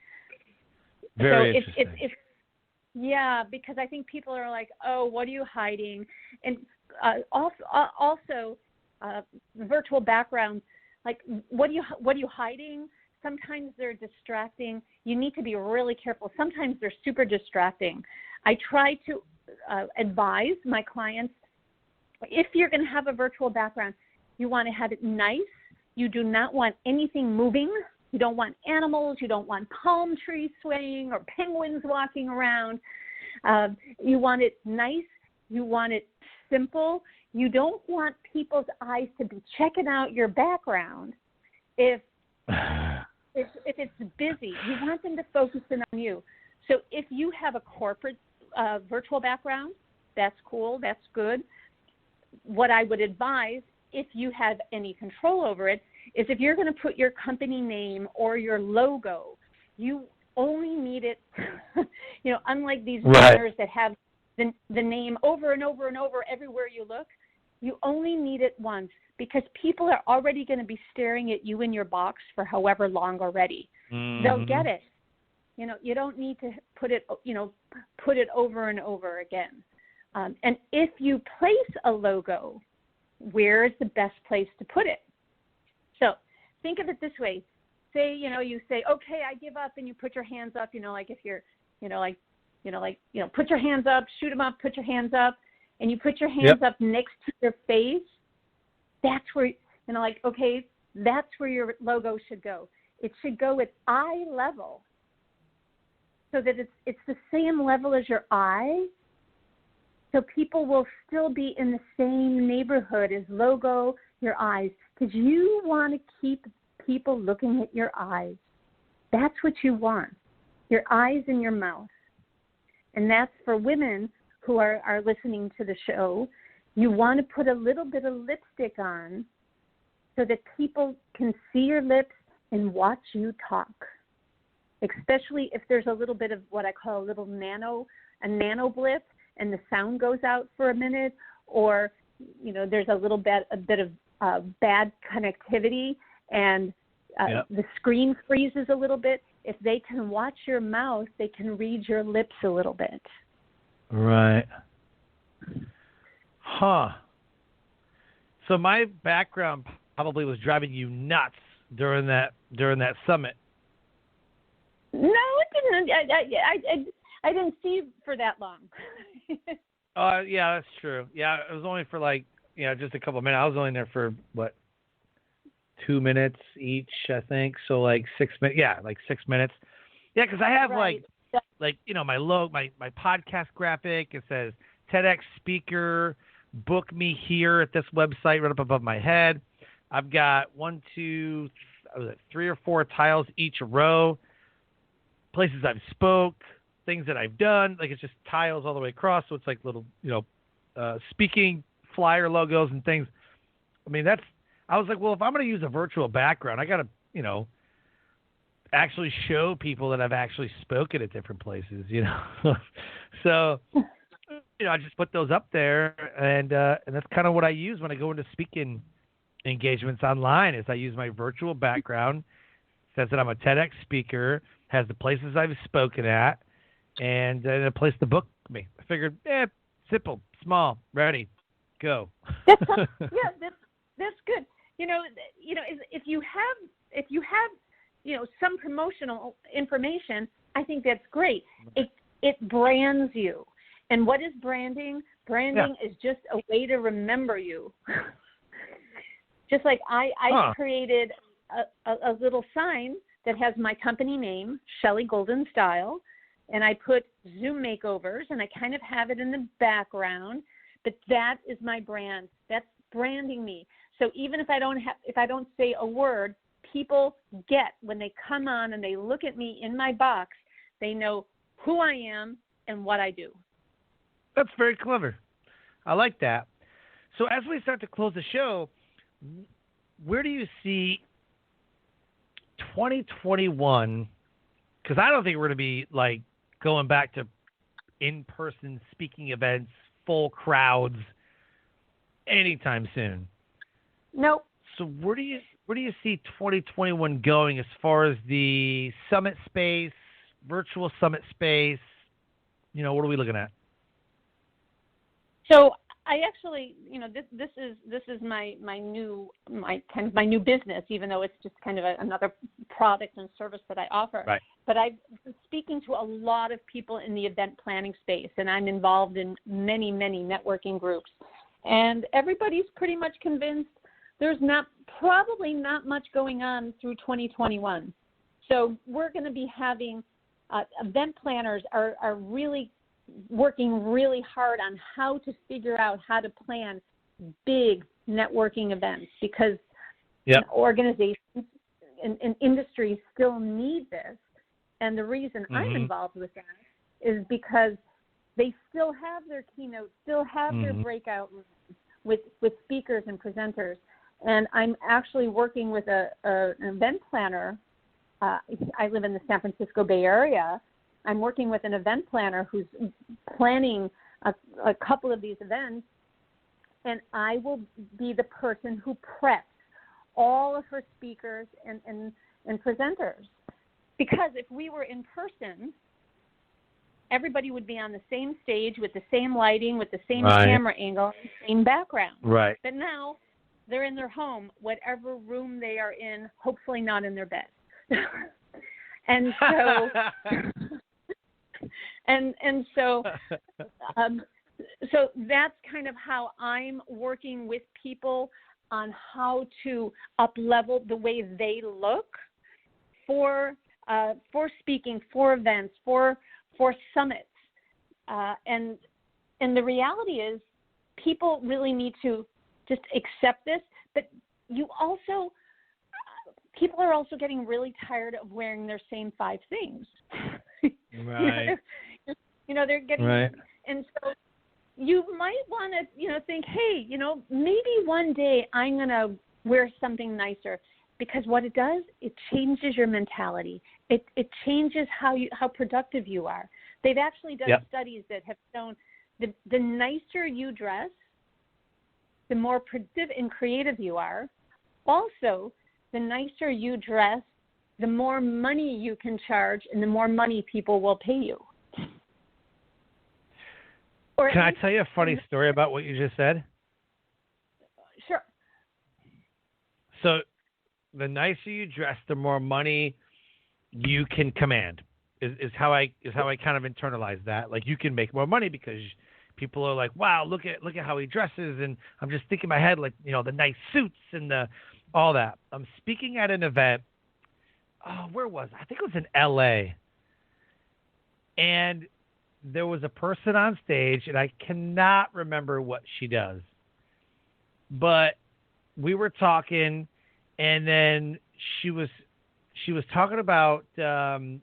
Very so interesting. Yeah, because I think people are like, oh, what are you hiding? And also virtual backgrounds, like, what are you hiding? Sometimes they're distracting. You need to be really careful. Sometimes they're super distracting. I try to advise my clients, if you're going to have a virtual background, you want to have it nice. You do not want anything moving. You don't want animals. You don't want palm trees swaying or penguins walking around. You want it nice. You want it simple. You don't want people's eyes to be checking out your background if it's busy. You want them to focus in on you. So if you have a corporate virtual background, that's cool. That's good. What I would advise, if you have any control over it, is if you're going to put your company name or your logo, you only need it, unlike these banners that have the name over and over and over everywhere you look, you only need it once, because people are already going to be staring at you in your box for however long already. Mm-hmm. They'll get it. You don't need to put it over and over again. And if you place a logo, where is the best place to put it? So think of it this way. Say, you say, okay, I give up, and you put your hands up, like if you're, put your hands up, shoot them up, put your hands up, and you put your hands up next to your face. That's where, okay, that's where your logo should go. It should go at eye level, so that it's the same level as your eye, so people will still be in the same neighborhood as logo, your eyes, because you want to keep people looking at your eyes. That's what you want, your eyes and your mouth. And that's for women who are listening to the show. You want to put a little bit of lipstick on so that people can see your lips and watch you talk, especially if there's a little bit of what I call a nano blip, and the sound goes out for a minute, or there's a bit of bad connectivity, and the screen freezes a little bit. If they can watch your mouth, they can read your lips a little bit. Right. Huh. So my background probably was driving you nuts during that summit. No, it didn't. I didn't see you for that long. Yeah, that's true. Yeah, it was only for just a couple of minutes. I was only there for 2 minutes each, I think. So 6 minutes. Yeah, 6 minutes. Yeah, because I have right. my logo, my podcast graphic. It says TEDx speaker. Book me here at this website right up above my head. I've got 3 or 4 tiles each row. Places I've spoke, things that I've done. It's just tiles all the way across. So it's little, speaking flyer logos and things. I mean, I was like, well, if I'm going to use a virtual background, I got to, actually show people that I've actually spoken at different places, So, I just put those up there, and that's kind of what I use when I go into speaking engagements online. Is I use my virtual background, says that I'm a TEDx speaker, has the places I've spoken at, and a place to book me. I figured, simple, small, ready, go. That's good. If you have some promotional information, I think that's great. It brands you. And what is branding? Branding is just a way to remember you. Just like I created a little sign that has my company name, Shelley Golden Style, and I put Zoom makeovers, and I kind of have it in the background, but that is my brand. That's branding me. So even if I don't say a word, people get, when they come on and they look at me in my box, they know who I am and what I do. That's very clever. I like that. So as we start to close the show, where do you see 2021? Because I don't think we're going to be going back to in-person speaking events, full crowds anytime soon. Nope. So where do you see 2021 going as far as the summit space, virtual summit space? What are we looking at? So I actually, this is my new business, even though it's just kind of another product and service that I offer. Right. But I've been speaking to a lot of people in the event planning space, and I'm involved in many, many networking groups. And everybody's pretty much convinced there's probably not much going on through 2021. So we're going to be having event planners are really working really hard on how to figure out how to plan big networking events, because organizations and industries still need this. And the reason I'm involved with that is because they still have their keynotes, still have their breakout rooms with speakers and presenters. And I'm actually working with an event planner. I live in the San Francisco Bay Area. I'm working with an event planner who's planning a couple of these events, and I will be the person who preps all of her speakers and presenters. Because if we were in person, everybody would be on the same stage with the same lighting, with the same camera angle, and same background. Right. But now they're in their home, whatever room they are in, hopefully not in their bed. And so... So that's kind of how I'm working with people on how to up-level the way they look for speaking, for events, for summits. And the reality is people really need to just accept this, but people are also getting really tired of wearing their same 5 things. Right. They're getting, right. And so you might want to, think, hey, maybe one day I'm going to wear something nicer, because what it does, it changes your mentality. It changes how productive you are. They've actually done studies that have shown the nicer you dress, the more productive and creative you are. Also, the nicer you dress, the more money you can charge and the more money people will pay you. Can I tell you a funny story about what you just said? Sure. So the nicer you dress, the more money you can command is how I kind of internalize that. Like, you can make more money because people are like, wow, look at how he dresses. And I'm just thinking in my head, like, the nice suits and all that. I'm speaking at an event. Oh, where was I? I think it was in LA. And there was a person on stage, and I cannot remember what she does. But we were talking, and then she was talking about some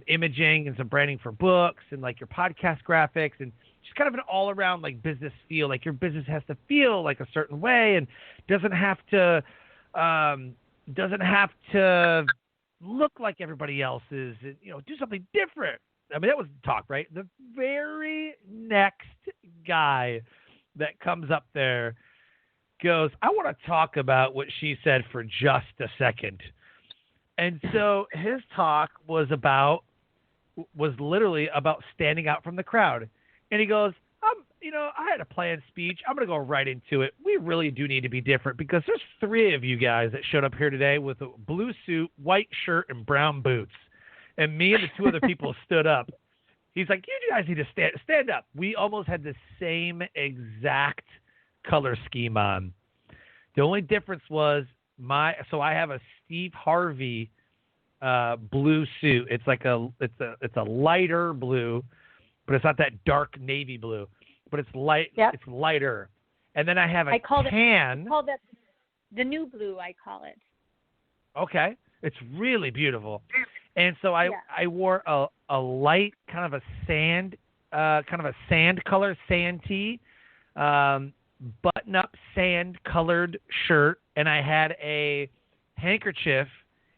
imaging and some branding for books and like your podcast graphics, and just kind of an all around like business feel. Like, your business has to feel like a certain way and doesn't have to look like everybody else's, do something different. I mean, that was the talk, right? The very next guy that comes up there goes, I want to talk about what she said for just a second. And so his talk was literally about standing out from the crowd. And he goes, I had a planned speech. I'm going to go right into it. We really do need to be different, because there's 3 of you guys that showed up here today with a blue suit, white shirt, and brown boots. And me and the 2 other people stood up. He's like, you guys need to stand up. We almost had the same exact color scheme on. The only difference was so I have a Steve Harvey blue suit. It's like it's a lighter blue, but it's not that dark navy blue. But it's light. Yep. It's lighter. And then I have tan. I call that the new blue. I call it. Okay, it's really beautiful. And so I wore a light kind of a sand color sand tee, button up sand colored shirt, and I had a handkerchief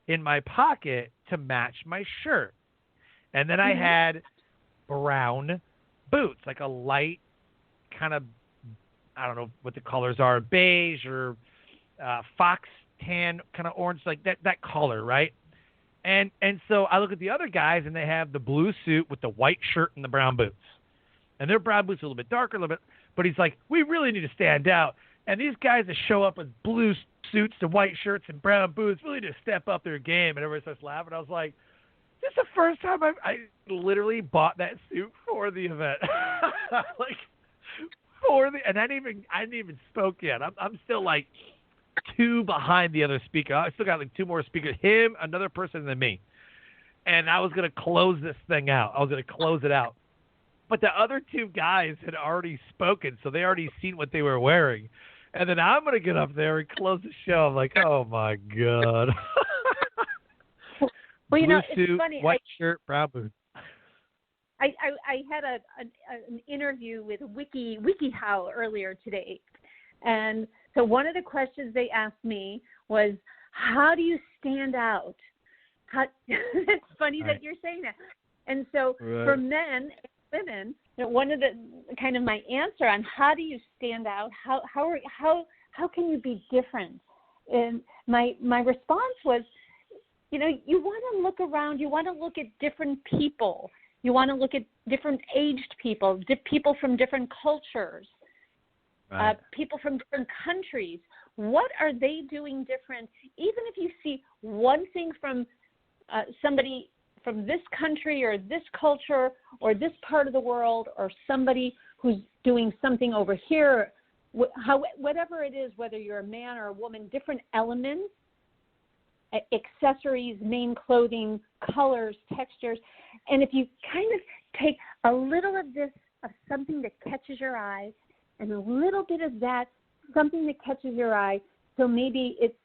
in my pocket to match my shirt. And then I had brown boots, like a light kind of, I don't know what the colors are, beige or fox tan, kind of orange, like that color, right? And so I look at the other guys, and they have the blue suit with the white shirt and the brown boots. And their brown boots are a little bit darker, a little bit. But he's like, we really need to stand out. And these guys that show up with blue suits and white shirts and brown boots really need to step up their game. And everybody starts laughing. I was like, this is the first time I literally bought that suit for the event. Like, and I didn't even spoke yet. I'm still like 2 behind the other speaker. I still got like 2 more speakers, him, another person, than me. And I was going to close this thing out. I was going to close it out. But the other 2 guys had already spoken, so they already seen what they were wearing. And then I'm going to get up there and close the show. I'm like, oh, my God. Well, Blue it's suit, funny. white shirt, brown boots. I had an interview with WikiHow earlier today. And so one of the questions they asked me was, how do you stand out? It's funny that you're saying that. And so for men and women, one of the kind of my answer on how do you stand out, how can you be different? And my response was, you want to look around, you want to look at different people. You want to look at different aged people, people from different cultures, people from different countries. What are they doing different? Even if you see one thing from somebody from this country or this culture or this part of the world, or somebody who's doing something over here, whatever it is, whether you're a man or a woman, different elements, accessories, main clothing, colors, textures. And if you kind of take a little of this, of something that catches your eye, and a little bit of that, something that catches your eye, so maybe it's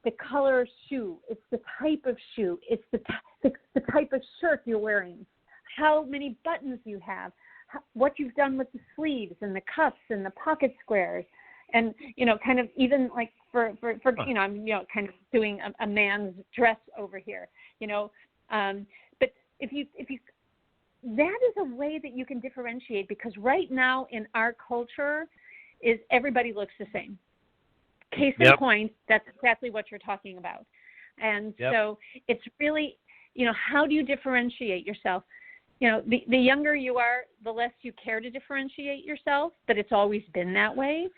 the color shoe, it's the type of shoe, it's the type of shirt you're wearing, how many buttons you have, what you've done with the sleeves and the cuffs and the pocket squares, and kind of even like for I'm kind of doing a man's dress over here, but if you that is a way that you can differentiate, because right now in our culture is everybody looks the same. Case in point, that's exactly what you're talking about. And so it's really, how do you differentiate yourself? The younger you are, the less you care to differentiate yourself, but it's always been that way.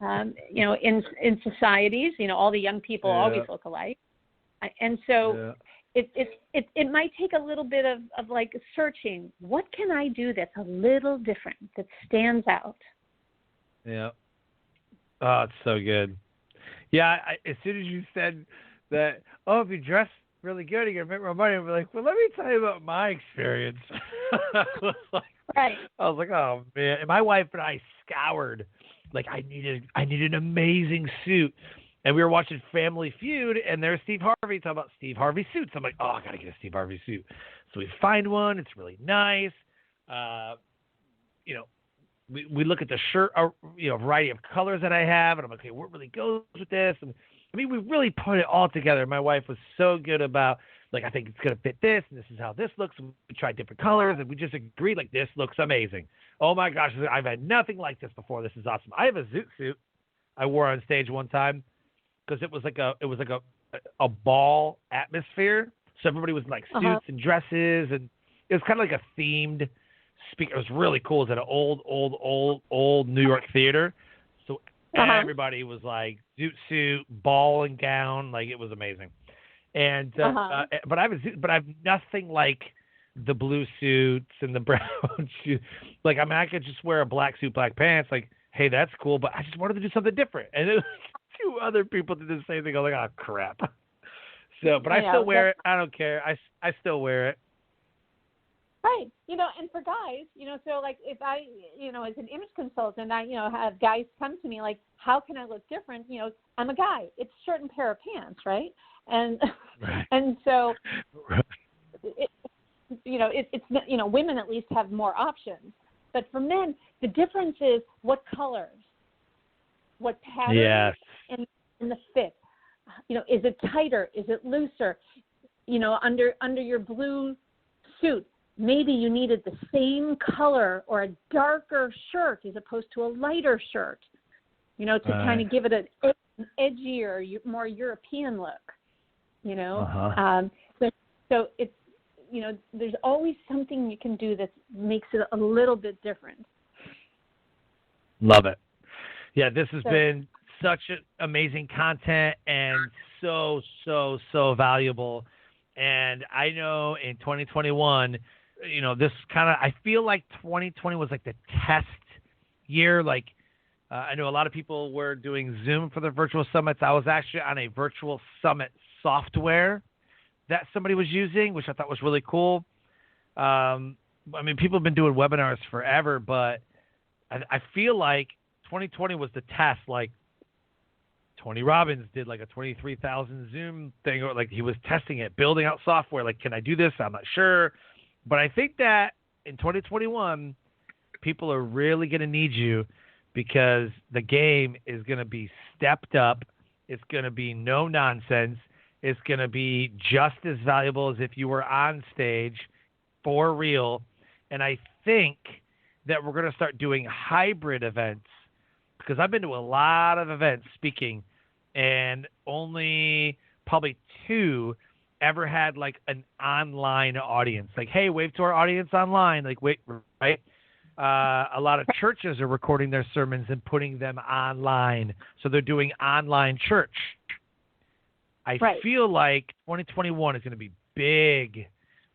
In societies, all the young people always look alike. And so it might take a little bit of like searching. What can I do that's a little different, that stands out? Yeah. Oh, it's so good. Yeah, as soon as you said that, if you dress really good, you're going to make more money, I'm like, well, let me tell you about my experience. I was like, oh, man. And my wife and I scoured. Like, I needed an amazing suit. And we were watching Family Feud, and there's Steve Harvey talking about Steve Harvey suits. I'm like, I got to get a Steve Harvey suit. So we find one. It's really nice. We look at the shirt, variety of colors that I have, and I'm like, okay, what really goes with this? And I mean, we really put it all together. My wife was so good about, like, I think it's going to fit this, and this is how this looks. And we tried different colors, and we just agreed, like, this looks amazing. Oh my gosh, I've had nothing like this before. This is awesome. I have a zoot suit I wore on stage one time because it was like a ball atmosphere. So everybody was in like suits and dresses, and it was kind of like a themed speaker. It was really cool. It was at an old New York theater. So everybody was like zoot suit, ball and gown. Like, it was amazing. And but I have nothing like the blue suits and the brown shoes. Like, I mean, I could just wear a black suit, black pants. Like, hey, that's cool. But I just wanted to do something different. And then 2 other people did the same thing. I was like, oh crap. So, but I still wear it. I don't care. I still wear it. Right. And for guys, so like if I, as an image consultant, I, have guys come to me like, how can I look different? I'm a guy. It's a certain pair of pants, right? And and so, women at least have more options. But for men, the difference is what colors, what patterns, and the fit. Is it tighter? Is it looser? Under your blue suit, maybe you needed the same color or a darker shirt as opposed to a lighter shirt, to kind of give it an edge edgier, more European look, Uh-huh. So it's, there's always something you can do that makes it a little bit different. Love it. Yeah, this has been such amazing content and so valuable. And I know in 2021, this I feel like 2020 was like the test year. Like, I know a lot of people were doing Zoom for their virtual summits. I was actually on a virtual summit software that somebody was using, which I thought was really cool. People have been doing webinars forever, but I feel like 2020 was the test. Like, Tony Robbins did like a 23,000 Zoom thing, or like he was testing it, building out software. Like, can I do this? I'm not sure. But I think that in 2021, people are really going to need you, because the game is going to be stepped up. It's going to be no nonsense. It's going to be just as valuable as if you were on stage for real. And I think that we're going to start doing hybrid events, because I've been to a lot of events speaking, and only probably 2 ever had like an online audience. Like, hey, wave to our audience online. Like, wait, right? A lot of churches are recording their sermons and putting them online. So they're doing online church. I feel like 2021 is going to be big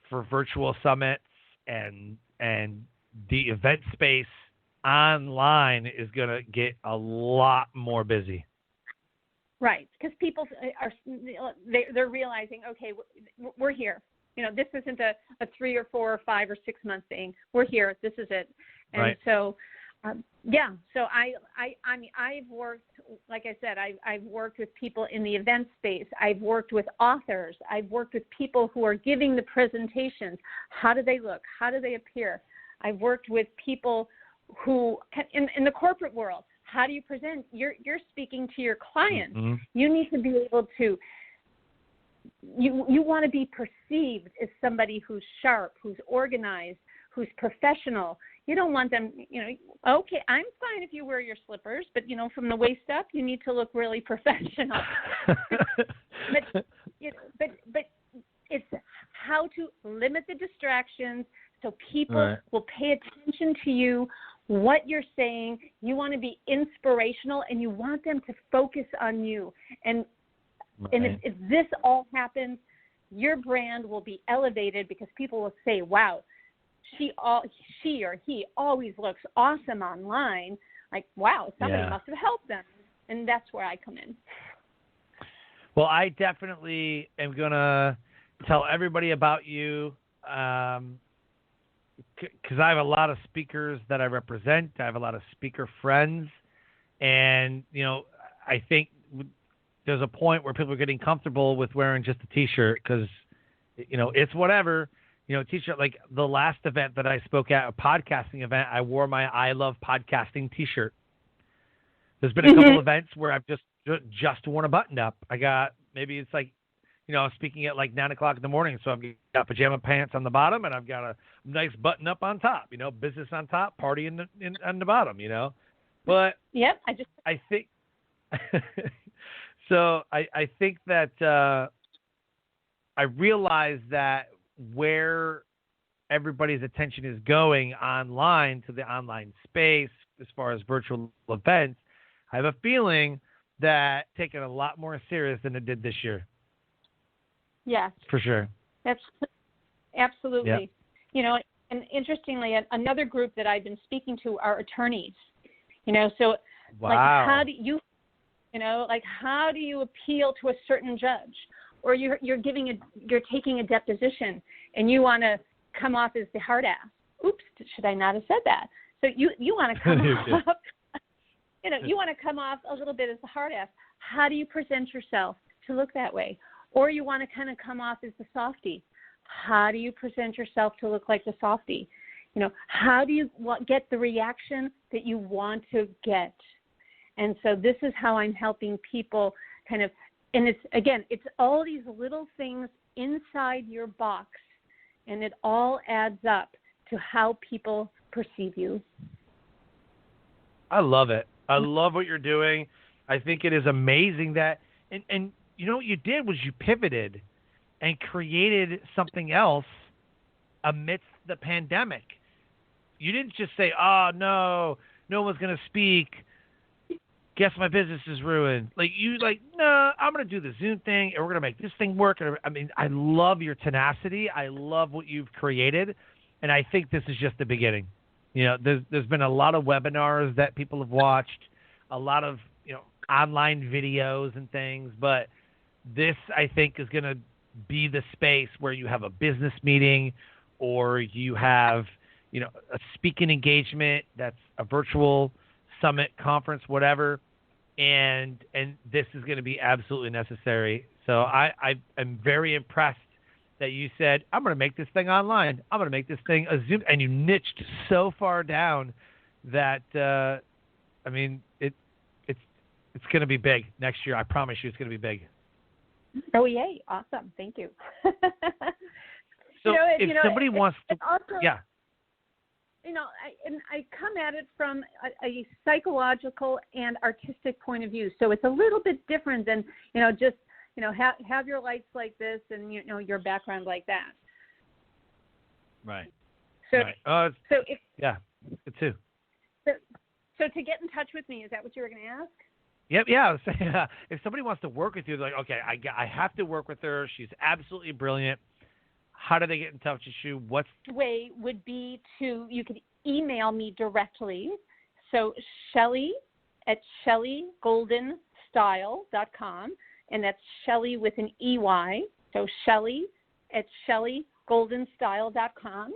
for virtual summits, and the event space online is going to get a lot more busy. Right, because people they're realizing, okay, we're here. This isn't a 3 or 4 or 5 or 6 month thing. We're here. This is it. And right. So, So I've worked, like I said, I've worked with people in the event space. I've worked with authors. I've worked with people who are giving the presentations. How do they look? How do they appear? I've worked with people who in the corporate world. How do you present? You're speaking to your clients. Mm-hmm. You need to be able to. You want to be perceived as somebody who's sharp, who's organized, who's professional. You don't want them, okay, I'm fine if you wear your slippers, but, from the waist up, you need to look really professional. but it's how to limit the distractions so people will pay attention to you, what you're saying. You want to be inspirational, and you want them to focus on you. And if this all happens, your brand will be elevated, because people will say, wow, she or he always looks awesome online. Like, wow, somebody must have helped them. And that's where I come in. Well, I definitely am going to tell everybody about you, because I have a lot of speakers that I represent. I have a lot of speaker friends. And, I think there's a point where people are getting comfortable with wearing just a T-shirt, because, it's whatever. T-shirt, like the last event that I spoke at, a podcasting event, I wore my I Love Podcasting T-shirt. There's been a couple events where I've just worn a button up. I got, maybe it's like, I'm speaking at like 9 o'clock in the morning, so I've got pajama pants on the bottom, and I've got a nice button up on top, business on top, party on the bottom, But yep, I think so. I think that I realize that where everybody's attention is going online, to the online space, as far as virtual events, I have a feeling that taken a lot more serious than it did this year. Yes. For sure. That's absolutely. Yep. And interestingly, another group that I've been speaking to are attorneys. So wow. Like, how do you, how do you appeal to a certain judge? Or you're taking a deposition, and you want to come off as the hard ass. Oops, should I not have said that? So you want to come off, you want to come off a little bit as the hard ass. How do you present yourself to look that way? Or you want to kind of come off as the softie. How do you present yourself to look like the softie? How do you get the reaction that you want to get? And so this is how I'm helping people kind of. And it's all these little things inside your box, and it all adds up to how people perceive you. I love it. I love what you're doing. I think it is amazing that, and you know what you did was you pivoted and created something else amidst the pandemic. You didn't just say, "Oh no, no one's going to speak. Guess my business is ruined." No, I'm going to do the Zoom thing, and we're going to make this thing work. And I mean, I love your tenacity. I love what you've created, and I think this is just the beginning. You know, there's been a lot of webinars that people have watched, a lot of online videos and things, but this, I think, is going to be the space where you have a business meeting or you have, a speaking engagement that's a virtual summit, conference, whatever, and this is going to be absolutely necessary. So I am very impressed that you said, I'm going to make this thing online. I'm going to make this thing a Zoom, and you niched so far down that, it's going to be big next year. I promise you it's going to be big. Oh, yay. Awesome. Thank you. So if somebody wants to, also, yeah. I come at it from a psychological and artistic point of view. So it's a little bit different than, just, have your lights like this and, your background like that. Right. So, right. Yeah, it too. So to get in touch with me, is that what you were going to ask? Yep, yeah. If somebody wants to work with you, they're like, okay, I have to work with her. She's absolutely brilliant. How do they get in touch with you? What's the way would be you could email me directly. So Shelly at ShellyGoldenStyle.com, and that's Shelly with an EY. So Shelly at ShellyGoldenStyle.com.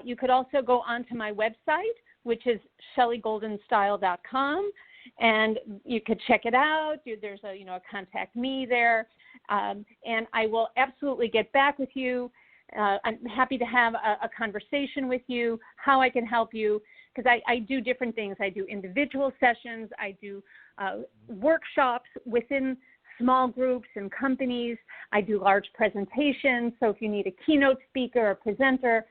You could also go onto my website, which is ShellyGoldenStyle.com. And you could check it out. There's a contact me there, and I will absolutely get back with you. I'm happy to have a conversation with you, how I can help you, because I do different things. I do individual sessions. I do workshops within small groups and companies. I do large presentations. So if you need a keynote speaker or presenter,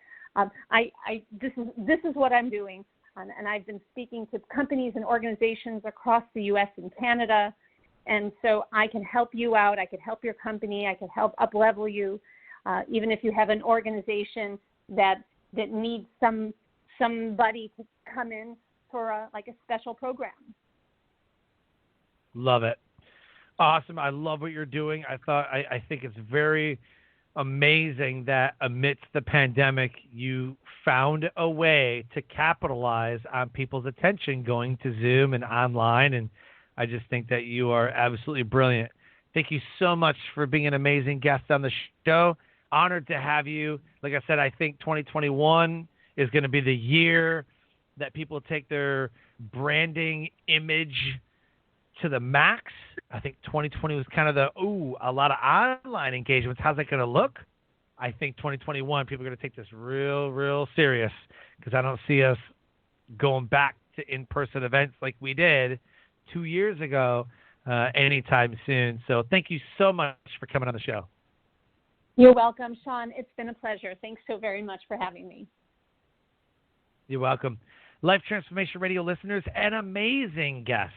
this is what I'm doing. And I've been speaking to companies and organizations across the U.S. and Canada. And so I can help you out. I could help your company. I could help up-level you, even if you have an organization that needs somebody to come in for a special program. Love it. Awesome. I love what you're doing. I think it's very amazing that amidst the pandemic, you found a way to capitalize on people's attention going to Zoom and online. And I just think that you are absolutely brilliant. Thank you so much for being an amazing guest on the show. Honored to have you. Like I said, I think 2021 is going to be the year that people take their branding image to the max. I think 2020 was kind of a lot of online engagements. How's that going to look? I think 2021, people are going to take this real, real serious, because I don't see us going back to in-person events like we did 2 years ago anytime soon. So thank you so much for coming on the show. You're welcome, Sean. It's been a pleasure. Thanks so very much for having me. You're welcome. Life Transformation Radio listeners, an amazing guest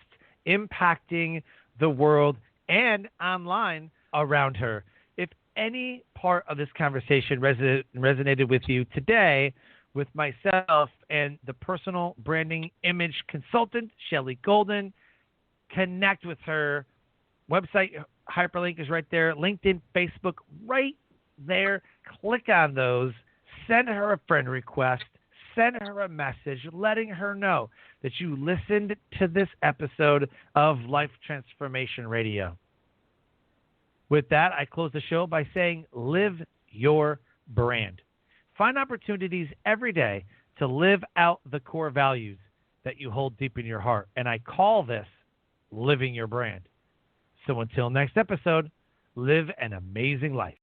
impacting the world and online around her. If any part of this conversation resonated with you today, with myself and the personal branding image consultant, Shelly Golden, connect with her. Website hyperlink is right there. LinkedIn, Facebook, right there. Click on those. Send her a friend request. Send her a message letting her know that you listened to this episode of Life Transformation Radio. With that, I close the show by saying, live your brand. Find opportunities every day to live out the core values that you hold deep in your heart. And I call this living your brand. So until next episode, live an amazing life.